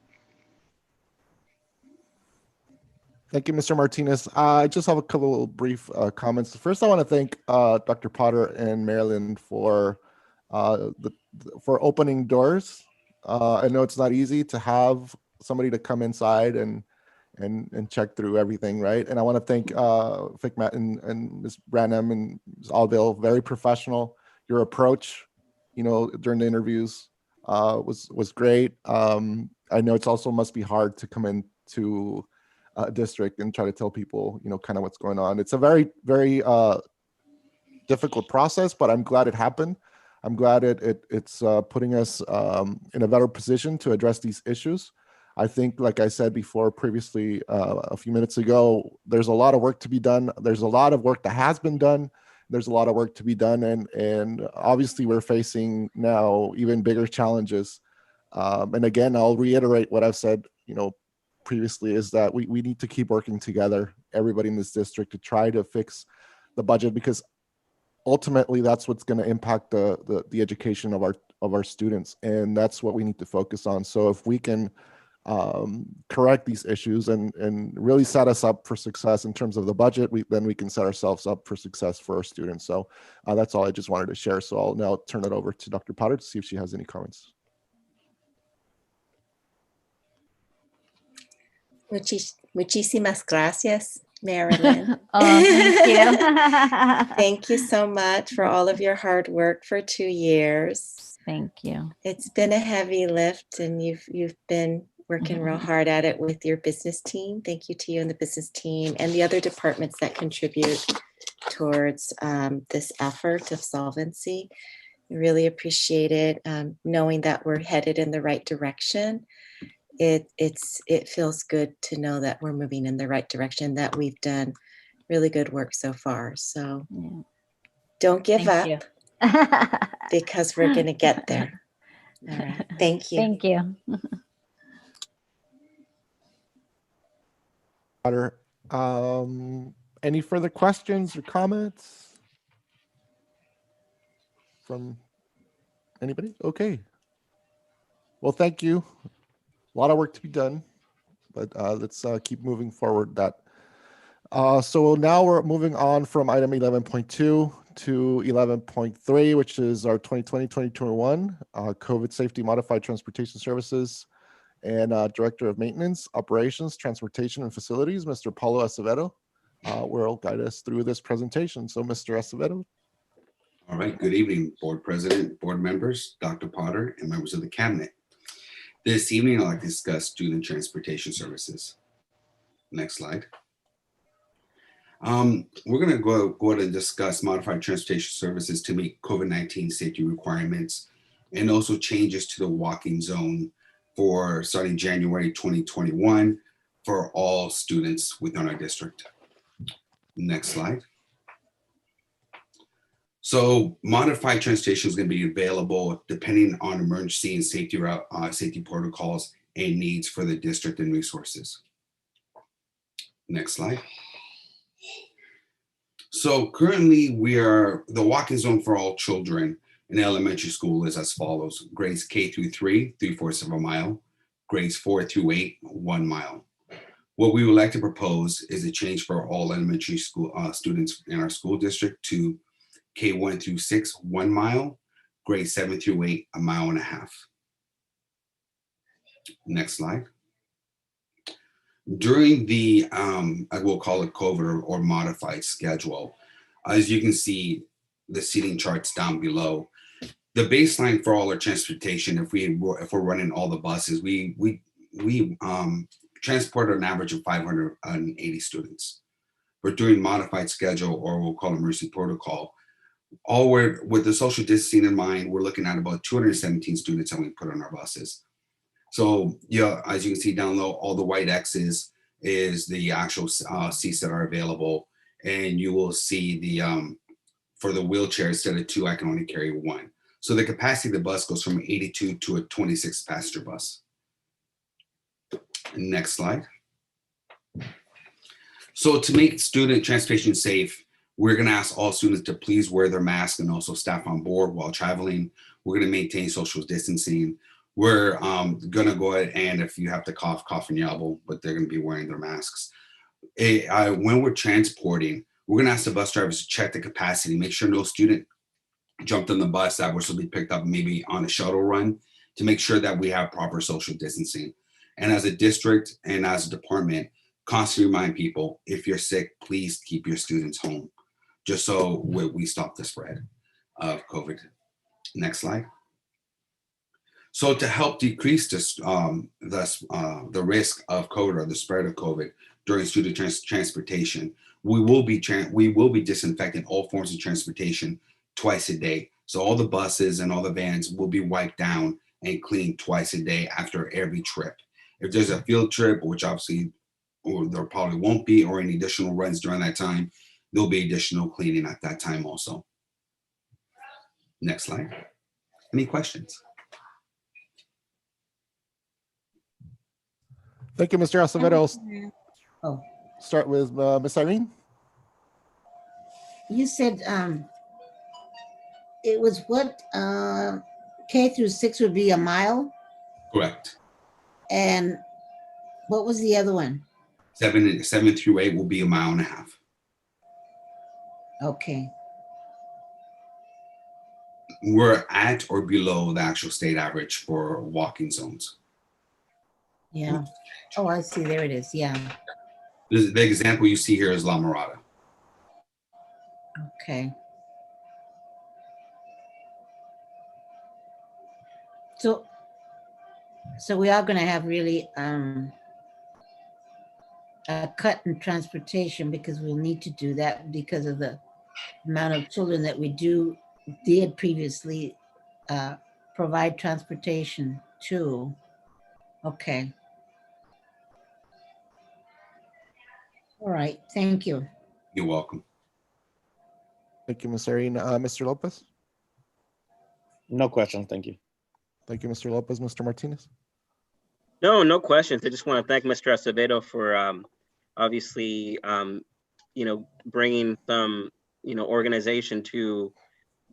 Thank you, Mr. Martinez. I just have a couple of brief comments. First, I want to thank Dr. Potter and Marilyn for opening doors. I know it's not easy to have somebody to come inside and check through everything, right? And I want to thank FICMAT and Ms. Branham and Ms. Alville, very professional. Your approach, during the interviews was great. I know it's also must be hard to come into district and try to tell people, kind of what's going on. It's a very, very difficult process, but I'm glad it happened. I'm glad it's putting us in a better position to address these issues. I think, like I said before previously, a few minutes ago, there's a lot of work to be done. There's a lot of work that has been done. There's a lot of work to be done. And obviously we're facing now even bigger challenges. And again, I'll reiterate what I've said, previously, is that we need to keep working together, everybody in this district, to try to fix the budget, because ultimately that's what's going to impact the education of our students, and that's what we need to focus on. So if we can correct these issues and really set us up for success in terms of the budget, then we can set ourselves up for success for our students. So that's all I just wanted to share. So I'll now turn it over to Dr. Potter to see if she has any comments. Muchísimas gracias, Marilyn. Oh, thank you. Thank you so much for all of your hard work for 2 years. Thank you. It's been a heavy lift, and you've been working real hard at it with your business team. Thank you to you and the business team and the other departments that contribute towards this effort of solvency. I really appreciate it, knowing that we're headed in the right direction. it feels good to know that we're moving in the right direction, that we've done really good work so far. So Yeah. don't give Thank up you. because we're going to get there. All right. Thank you. Thank you. Any further questions or comments from anybody? Okay. Well, thank you. A lot of work to be done, but let's keep moving forward. So now we're moving on from item 11.2 to 11.3, which is our 2020-2021 COVID Safety Modified Transportation Services and Director of Maintenance, Operations, Transportation, and Facilities, Mr. Paulo Acevedo, will guide us through this presentation. So, Mr. Acevedo. All right. Good evening, Board President, board members, Dr. Potter, and members of the Cabinet. This evening, I'd like to discuss student transportation services. Next slide. We're going to go ahead and discuss modified transportation services to meet COVID-19 safety requirements and also changes to the walking zone for starting January 2021 for all students within our district. Next slide. So modified transportation is going to be available depending on emergency and safety protocols and needs for the district and resources. Next slide. So currently the walking zone for all children in elementary school is as follows: grades K through 3, 3/4 of a mile, grades 4 through 8, 1 mile. What we would like to propose is a change for all elementary school students in our school district to K1 through 6, 1 mile, grade 7 through 8, 1.5 miles. Next slide. During the, I will call it COVID or modified schedule, as you can see the seating charts down below, the baseline for all our transportation, if we're running all the buses, we transport an average of 580 students. But during modified schedule, or we'll call emergency protocol, with the social distancing in mind, we're looking at about 217 students that we put on our buses. So yeah, as you can see down low, all the white X's is the actual seats that are available. And you will see for the wheelchair, instead of 2, I can only carry 1. So the capacity of the bus goes from 82 to a 26 passenger bus. Next slide. So to make student transportation safe, we're going to ask all students to please wear their mask, and also staff on board while traveling. We're going to maintain social distancing. We're going to go ahead and, if you have to cough and yellow, but they're going to be wearing their masks. When we're transporting, we're going to ask the bus drivers to check the capacity, make sure no student jumped on the bus that was to be picked up maybe on a shuttle run, to make sure that we have proper social distancing. And as a district and as a department, constantly remind people, if you're sick, please keep your students home, just so we stop the spread of COVID. Next slide. So to help decrease this, the risk of COVID or the spread of COVID during student transportation, we will be disinfecting all forms of transportation twice a day. So all the buses and all the vans will be wiped down and cleaned twice a day after every trip. If there's a field trip, which obviously there probably won't be, or any additional runs during that time, there'll be additional cleaning at that time also. Next slide. Any questions? Thank you, Mr. Acevedo. Oh, Start with Ms. Irene. you said it was what K through 6 would be 1 mile, Correct. and what was the other one? 7 through 8 will be 1.5 miles. Okay. We're at or below the actual state average for walking zones. Yeah. Oh, I see. There it is. Yeah. The example you see here is La Mirada. Okay. So we are going to have really a cut in transportation, because we'll need to do that because of the amount of children that we did previously provide transportation to. Okay. All right, thank you. You're welcome. Thank you, Ms. Irene. Mr. Lopez? No questions. Thank you. Thank you, Mr. Lopez. Mr. Martinez? No questions. I just want to thank Mr. Acevedo for obviously, bringing some, organization to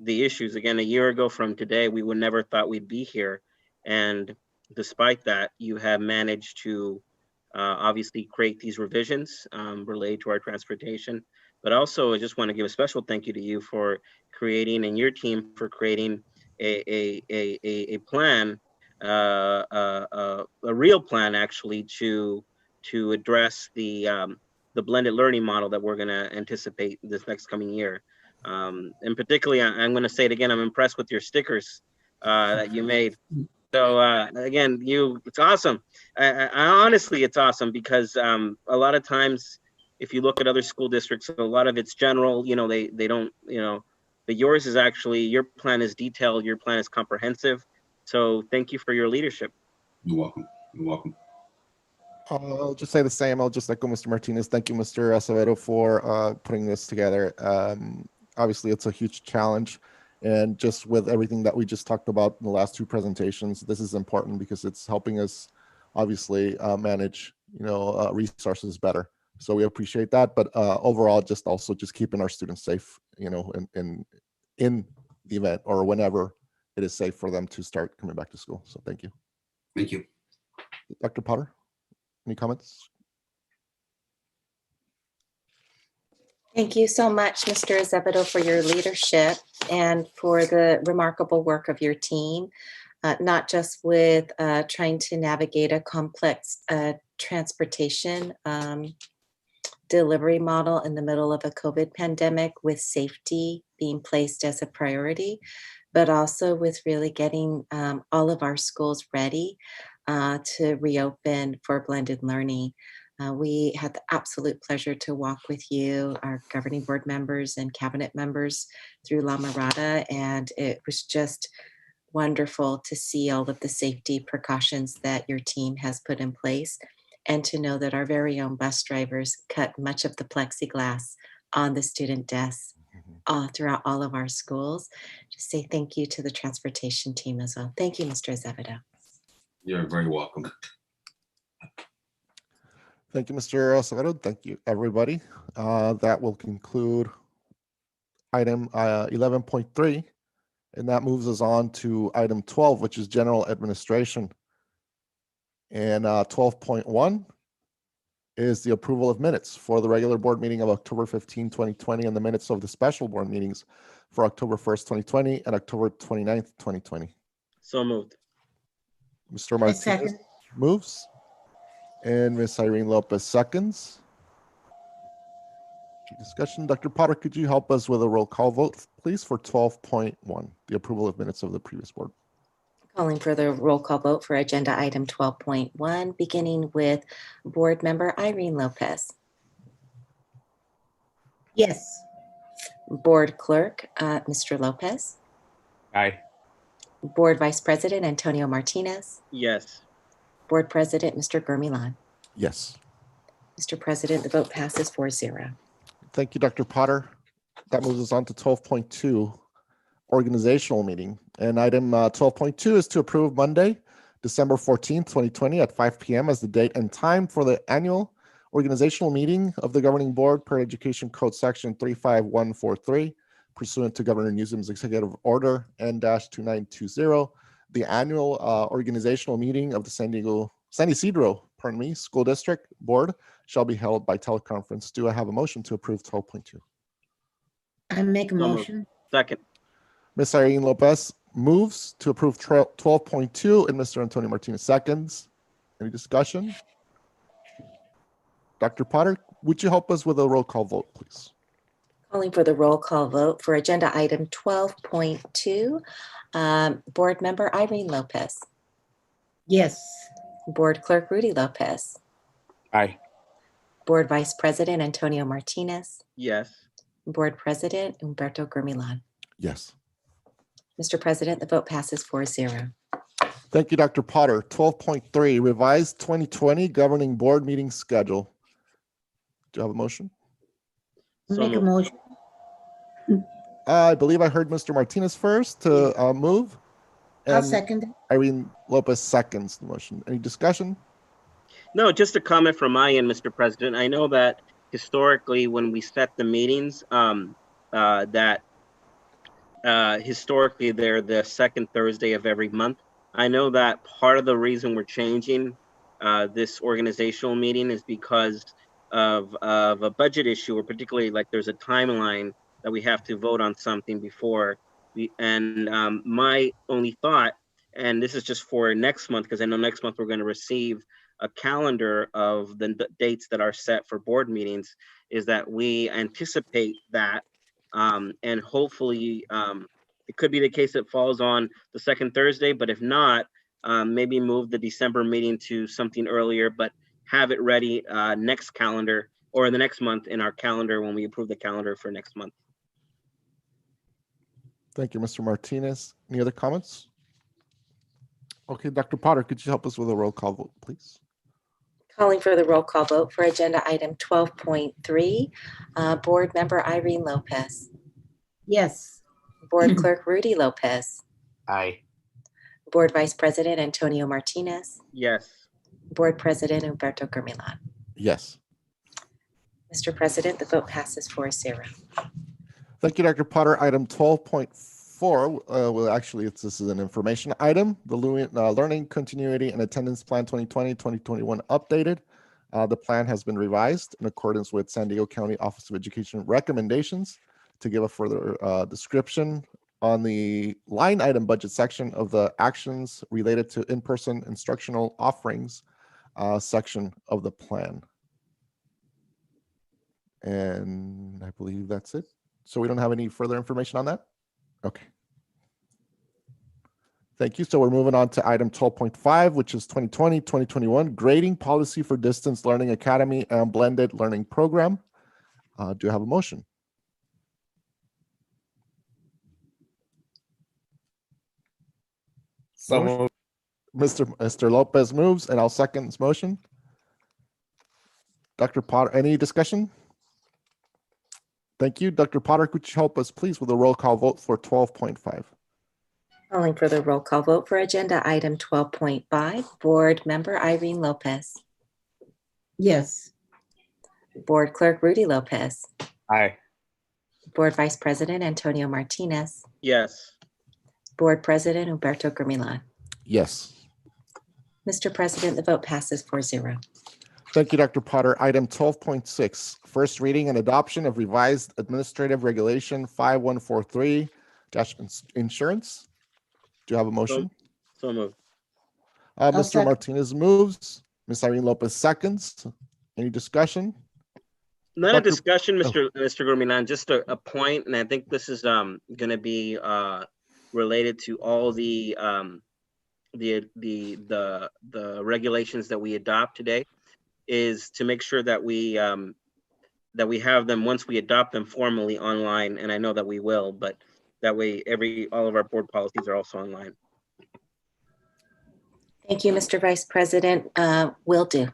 the issues. Again, a year ago from today, we would never thought we'd be here. And despite that, you have managed to obviously create these revisions related to our transportation. But also, I just want to give a special thank you to you for creating, and your team for creating a plan, a real plan actually to address the blended learning model that we're going to anticipate this next coming year. And particularly, I'm going to say it again, I'm impressed with your stickers that you made. So again, it's awesome. I honestly, it's awesome because a lot of times, if you look at other school districts, a lot of it's general, they don't, but yours is actually, your plan is detailed, your plan is comprehensive. So thank you for your leadership. You're welcome. You're welcome. I'll just say the same. I'll just echo Mr. Martinez. Thank you, Mr. Acevedo, for putting this together. Obviously, it's a huge challenge. And just with everything that we just talked about in the last two presentations, this is important because it's helping us obviously manage, resources better. So we appreciate that. But overall, just keeping our students safe, in the event or whenever it is safe for them to start coming back to school. So thank you. Thank you. Dr. Potter, any comments? Thank you so much, Mr. Azevedo, for your leadership and for the remarkable work of your team, not just with trying to navigate a complex transportation delivery model in the middle of a COVID pandemic with safety being placed as a priority, but also with really getting all of our schools ready to reopen for blended learning. We had the absolute pleasure to walk with you, our governing board members and cabinet members through La Mirada, and it was just wonderful to see all of the safety precautions that your team has put in place and to know that our very own bus drivers cut much of the plexiglass on the student desks throughout all of our schools. Just say thank you to the transportation team as well. Thank you, Mr. Azevedo. You're very welcome. Thank you, Mr. Acevedo. Thank you, everybody. That will conclude item 11.3, and that moves us on to item 12, which is general administration. And 12.1 is the approval of minutes for the regular board meeting of October 15, 2020, and the minutes of the special board meetings for October 1st, 2020, and October 29th, 2020. So moved. Mr. Martinez moves. And Ms. Irene Lopez seconds. Discussion. Dr. Potter, could you help us with a roll call vote, please, for 12.1, the approval of minutes of the previous board? Calling for the roll call vote for agenda item 12.1, beginning with board member Irene Lopez. Yes. Board clerk, Mr. Lopez. Aye. Board vice president, Antonio Martinez. Yes. Board president, Mr. Gurmilan. Yes. Mr. President, the vote passes 4-0. Thank you, Dr. Potter. That moves us on to 12.2, organizational meeting. And item 12.2 is to approve Monday, December 14th, 2020 at 5 p.m. as the date and time for the annual organizational meeting of the governing board per Education Code Section 35143, pursuant to Governor Newsom's executive order N-2920. The annual organizational meeting of the San Isidro School District Board shall be held by teleconference. Do I have a motion to approve 12.2? I make a So moved. motion. Second. Ms. Irene Lopez moves to approve 12.2 and Mr. Antonio Martinez seconds. Any discussion? Dr. Potter, would you help us with a roll call vote, please? Calling for the roll call vote for agenda item 12.2. Board member Irene Lopez. Yes. Board clerk Rudy Lopez. Aye. Board vice president Antonio Martinez. Yes. Board president Humberto Gurmilan. Yes. Mr. President, the vote passes 4-0. Thank you, Dr. Potter. 12.3, revised 2020 governing board meeting schedule. Do you have a motion? So Make a moved. motion. I believe I heard Mr. Martinez first to move. I'll And second it. Irene Lopez seconds the motion. Any discussion? No, just a comment from my end, Mr. President. I know that historically, when we set the meetings, historically they're the second Thursday of every month. I know that part of the reason we're changing this organizational meeting is because of a budget issue, or particularly like there's a timeline that we have to vote on something before. My only thought, and this is just for next month, because I know next month we're going to receive a calendar of the dates that are set for board meetings, is that we anticipate that, and hopefully it could be the case that falls on the second Thursday, but if not, maybe move the December meeting to something earlier, but have it ready next calendar or the next month in our calendar when we approve the calendar for next month. Thank you, Mr. Martinez. Any other comments? Okay, Dr. Potter, could you help us with a roll call vote, please? Calling for the roll call vote for agenda item 12.3, Board Member Irene Lopez, Yes. Board Clerk Rudy Lopez, Aye. Board Vice President Antonio Martinez, Yes. Board President Humberto Gurmilan. Yes. Mr. President, the vote passes 4-0. Thank you, Dr. Potter. Item 12.4, well, actually, this is an information item. The Learning Continuity and Attendance Plan 2020-2021 updated. The plan has been revised in accordance with San Diego County Office of Education recommendations. To give a further description, on the line item budget section of the actions related to in-person instructional offerings section of the plan. And I believe that's it. So we don't have any further information on that? Okay. Thank you. So we're moving on to item 12.5, which is 2020-2021 Grading Policy for Distance Learning Academy and Blended Learning Program. Do you have a motion? So moved. Mr. Lopez moves, and I'll second this motion. Dr. Potter, any discussion? Thank you. Dr. Potter, could you help us, please, with a roll call vote for 12.5? Calling for the roll call vote for agenda item 12.5, Board Member Irene Lopez, Yes. Board Clerk Rudy Lopez, Aye. Board Vice President Antonio Martinez, Yes. Board President Humberto Gurmilan. Yes. Mr. President, the vote passes 4-0. Thank you, Dr. Potter. Item 12.6, first reading and adoption of revised administrative regulation 5143-insurance. Do you have a motion? So moved. Mr. second. Martinez moves. Ms. Irene Lopez seconds. Any discussion? Not a Dr. discussion, Mr. Gurmilan, just a point, and I think this is going to be related to all the regulations that we adopt today, is to make sure that we have them once we adopt them formally online, and I know that we will, but that way all of our board policies are also online. Thank you, Mr. Vice President. Will do.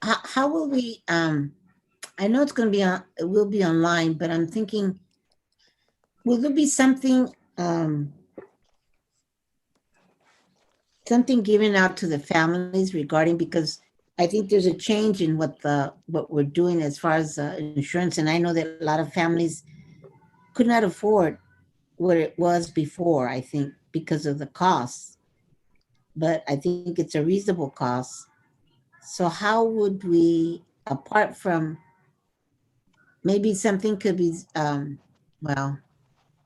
How will we, I know it's going to be on, it will be online, but I'm thinking, will there be something, something given out to the families regarding, because I think there's a change in what we're doing as far as insurance. And I know that a lot of families could not afford what it was before, I think, because of the costs. But I think it's a reasonable cost. So how would we, apart from, maybe something could be,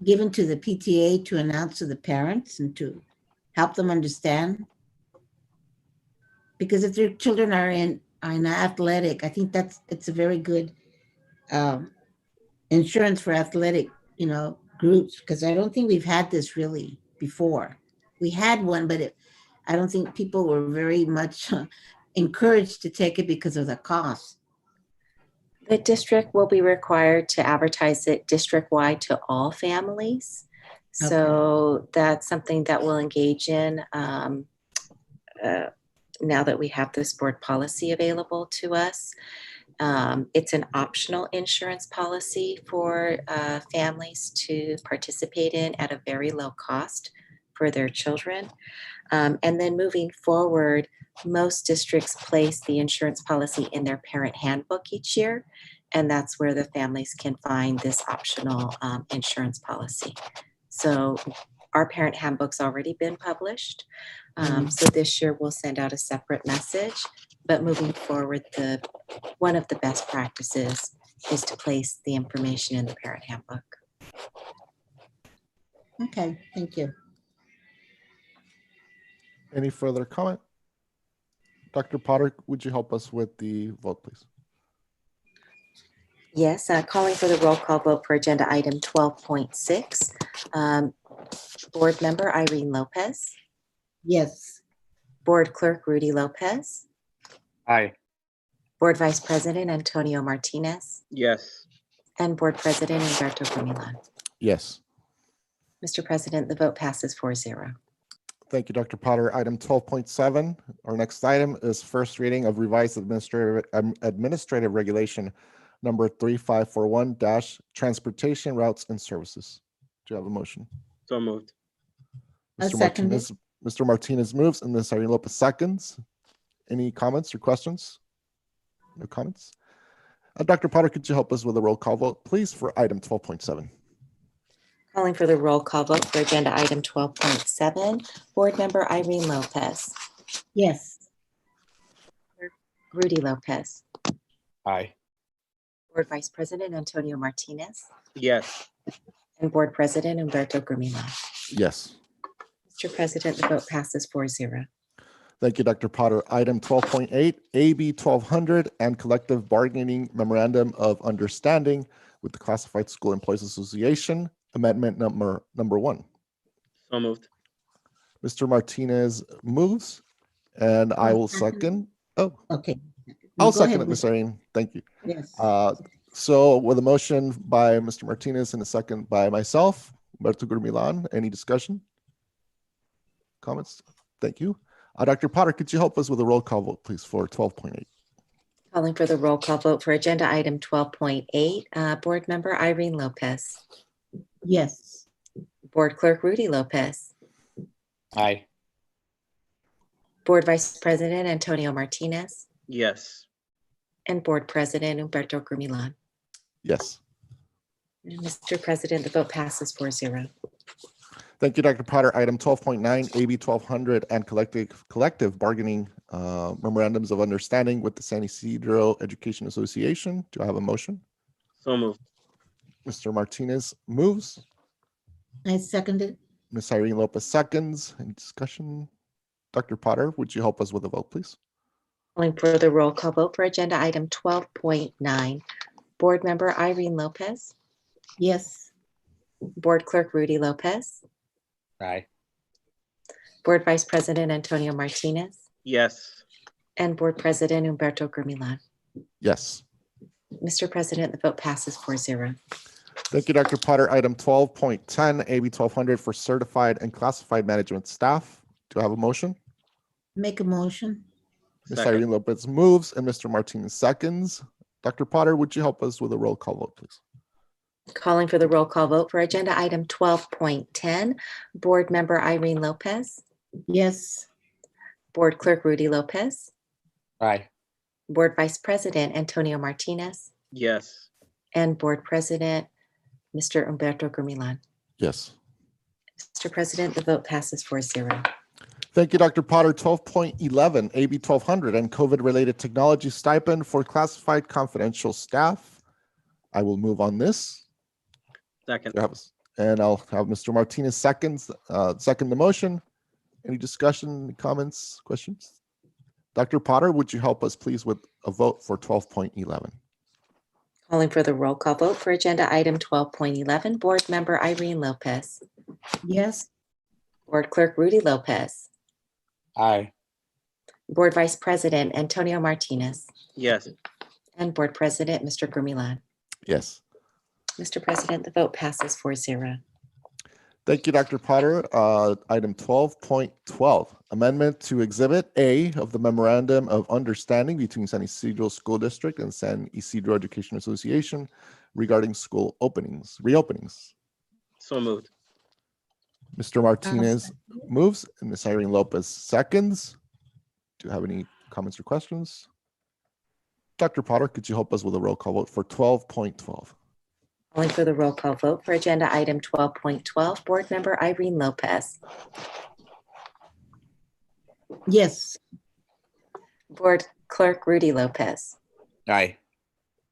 given to the PTA to announce to the parents and to help them understand? Because if their children are in athletic, I think it's a very good insurance for athletic, groups, because I don't think we've had this really before. We had one, but I don't think people were very much encouraged to take it because of the cost. The district will be required to advertise it district-wide to all families. So that's something that we'll engage in now that we have this board policy available to us. It's an optional insurance policy for families to participate in at a very low cost for their children. And then moving forward, most districts place the insurance policy in their parent handbook each year, and that's where the families can find this optional insurance policy. So our parent handbook's already been published. So this year we'll send out a separate message, but moving forward, one of the best practices is to place the information in the parent handbook. Okay, thank you. Any further comment? Dr. Potter, would you help us with the vote, please? Yes, calling for the roll call vote for agenda item 12.6. Board member Irene Lopez, Yes. board clerk Rudy Lopez, Aye. board vice president Antonio Martinez, Yes. and board president Humberto Gumilan. Yes. Mr. President, the vote passes 4-0. Thank you, Dr. Potter. Item 12.7, our next item is first reading of revised administrative regulation number 3541 transportation routes and services. Do you have a motion? So moved. I'll second it. Mr. Martinez moves and Ms. Irene Lopez seconds. Any comments or questions? No comments. Dr. Potter, could you help us with a roll call vote, please, for item 12.7? Calling for the roll call vote for agenda item 12.7, board member Irene Lopez, Yes. Rudy Lopez, Aye. board vice president Antonio Martinez, Yes. and board president Humberto Gumilan. Yes. Mr. President, the vote passes 4-0. Thank you, Dr. Potter. Item 12.8, AB 1200 and collective bargaining memorandum of understanding with the Classified School Employees Association, amendment number 1. So moved. Mr. Martinez moves, and I will second. Oh, Okay. I'll Go second ahead, it, Ms. Mr. Irene. Thank you. Yes. So with a motion by Mr. Martinez and a second by myself, Humberto Gumilan, any discussion? Comments? Thank you. Dr. Potter, could you help us with a roll call vote, please, for 12.8? Calling for the roll call vote for agenda item 12.8, board member Irene Lopez, Yes. board clerk Rudy Lopez, Aye. board vice president Antonio Martinez, Yes. and board president Humberto Gumilan. Yes. And Mr. President, the vote passes 4-0. Thank you, Dr. Potter. Item 12.9, AB 1200 and collective bargaining memorandums of understanding with the San Ysidro Education Association. Do I have a motion? So moved. Mr. Martinez moves. I second it. Ms. Irene Lopez seconds. Any discussion? Dr. Potter, would you help us with a vote, please? Calling for the roll call vote for agenda item 12.9, board member Irene Lopez, Yes. board clerk Rudy Lopez, Aye. board vice president Antonio Martinez, Yes. and board president Humberto Gumilan. Yes. Mr. President, the vote passes 4-0. Thank you, Dr. Potter. Item 12.10, AB 1200 for certified and classified management staff. Do I have a motion? Make a motion. Ms. Second. Irene Lopez moves and Mr. Martinez seconds. Dr. Potter, would you help us with a roll call vote, please? Calling for the roll call vote for agenda item 12.10, board member Irene Lopez, Yes. board clerk Rudy Lopez, Aye. board vice president Antonio Martinez, Yes. and board president Mr. Humberto Gumilan. Yes. Mr. President, the vote passes 4-0. Thank you, Dr. Potter. 12.11, AB 1200 and COVID-related technology stipend for classified confidential staff. I will move on this. Second. And I'll have Mr. Martinez second the motion. Any discussion, comments, questions? Dr. Potter, would you help us please with a vote for 12.11? Calling for the roll call vote for agenda item 12.11, board member Irene Lopez, Yes. board clerk Rudy Lopez, Aye. board vice president Antonio Martinez, Yes. and board president Mr. Gumilan. Yes. Mr. President, the vote passes 4-0. Thank you, Dr. Potter. Item 12.12, amendment to Exhibit A of the Memorandum of Understanding between San Isidro School District and San Isidro Education Association regarding school reopenings. So moved. Mr. Martinez moves and Ms. Irene Lopez seconds. Do you have any comments or questions? Dr. Potter, could you help us with a roll call vote for 12.12? Calling for the roll call vote for agenda item 12.12, Board Member Irene Lopez, Yes. Board Clerk Rudy Lopez, Aye.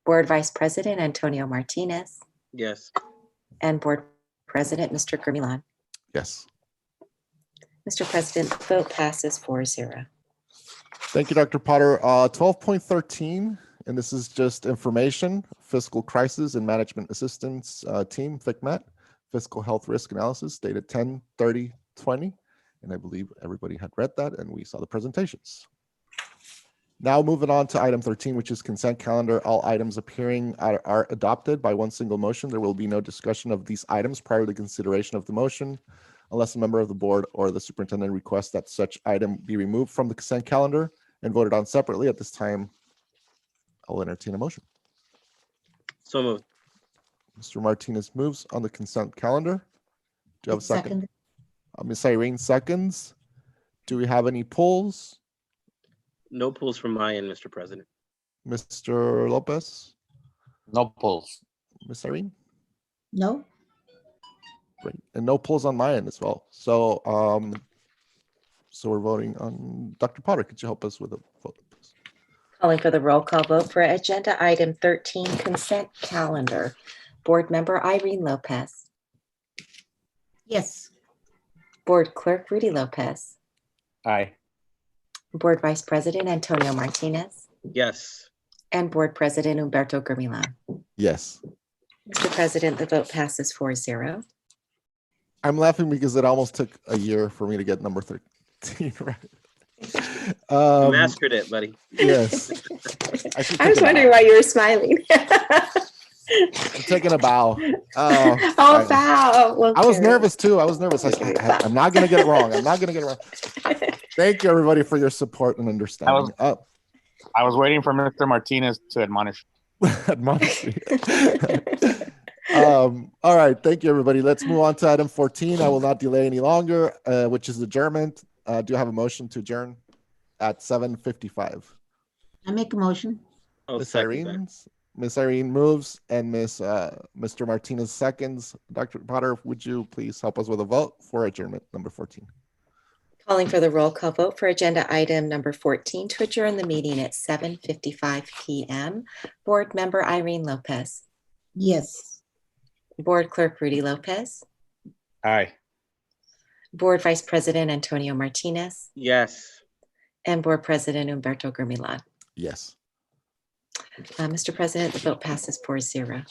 Board Vice President Antonio Martinez, Yes. and Board President Mr. Gurmilan. Yes. Mr. President, the vote passes 4-0. Thank you, Dr. Potter. 12.13, and this is just information, Fiscal Crisis and Management Assistance Team, FICMAT, Fiscal Health Risk Analysis, dated 10/30/20. And I believe everybody had read that and we saw the presentations. Now moving on to item 13, which is consent calendar. All items appearing are adopted by one single motion. There will be no discussion of these items prior to consideration of the motion, unless a member of the board or the superintendent requests that such item be removed from the consent calendar and voted on separately. At this time, I'll entertain a motion. So moved. Mr. Martinez moves on the consent calendar. Do you have a second? Second. Ms. Irene seconds. Do we have any polls? No pulls from my end, Mr. President. Mr. Lopez? No polls. Ms. Irene? No. Great. And no polls on my end as well. So so we're voting on Dr. Potter. Could you help us with a vote, please? Calling for the roll call vote for agenda item 13, consent calendar. Board Member Irene Lopez, Yes. Board Clerk Rudy Lopez, Aye. Board Vice President Antonio Martinez, Yes. and Board President Humberto Gurmilan. Yes. Mr. President, the vote passes 4-0. I'm laughing because it almost took a year for me to get number 13 right. You mastered it, buddy. Yes. I was wondering why you were smiling. I'm taking a bow. Oh, I- wow. Well, I was Karen. nervous too. I was nervous. I'm not going to get it wrong. I'm not going to get it wrong. Thank you, everybody, for your support and understanding. I was waiting for Mr. Martinez to admonish. Admonish me. All right. Thank you, everybody. Let's move on to item 14. I will not delay any longer, which is adjournment. Do you have a motion to adjourn at 7:55? I make a motion. Oh, Miss second that. Irene? Miss Irene moves and Mr. Martinez seconds. Dr. Potter, would you please help us with a vote for adjournment number 14? Calling for the roll call vote for agenda item number 14 to adjourn the meeting at 7:55 p.m. Board Member Irene Lopez, Yes. Board Clerk Rudy Lopez, Aye. Board Vice President Antonio Martinez, Yes. and Board President Humberto Gurmilan. Yes. Mr. President, the vote passes 4-0.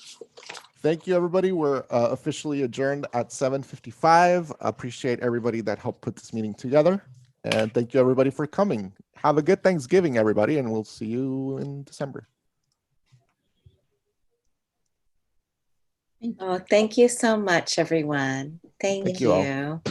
Thank you, everybody. We're officially adjourned at 7:55. Appreciate everybody that helped put this meeting together. And thank you, everybody, for coming. Have a good Thanksgiving, everybody, and we'll see you in December. Oh, thank you so much, everyone. Thank Thank you all. you.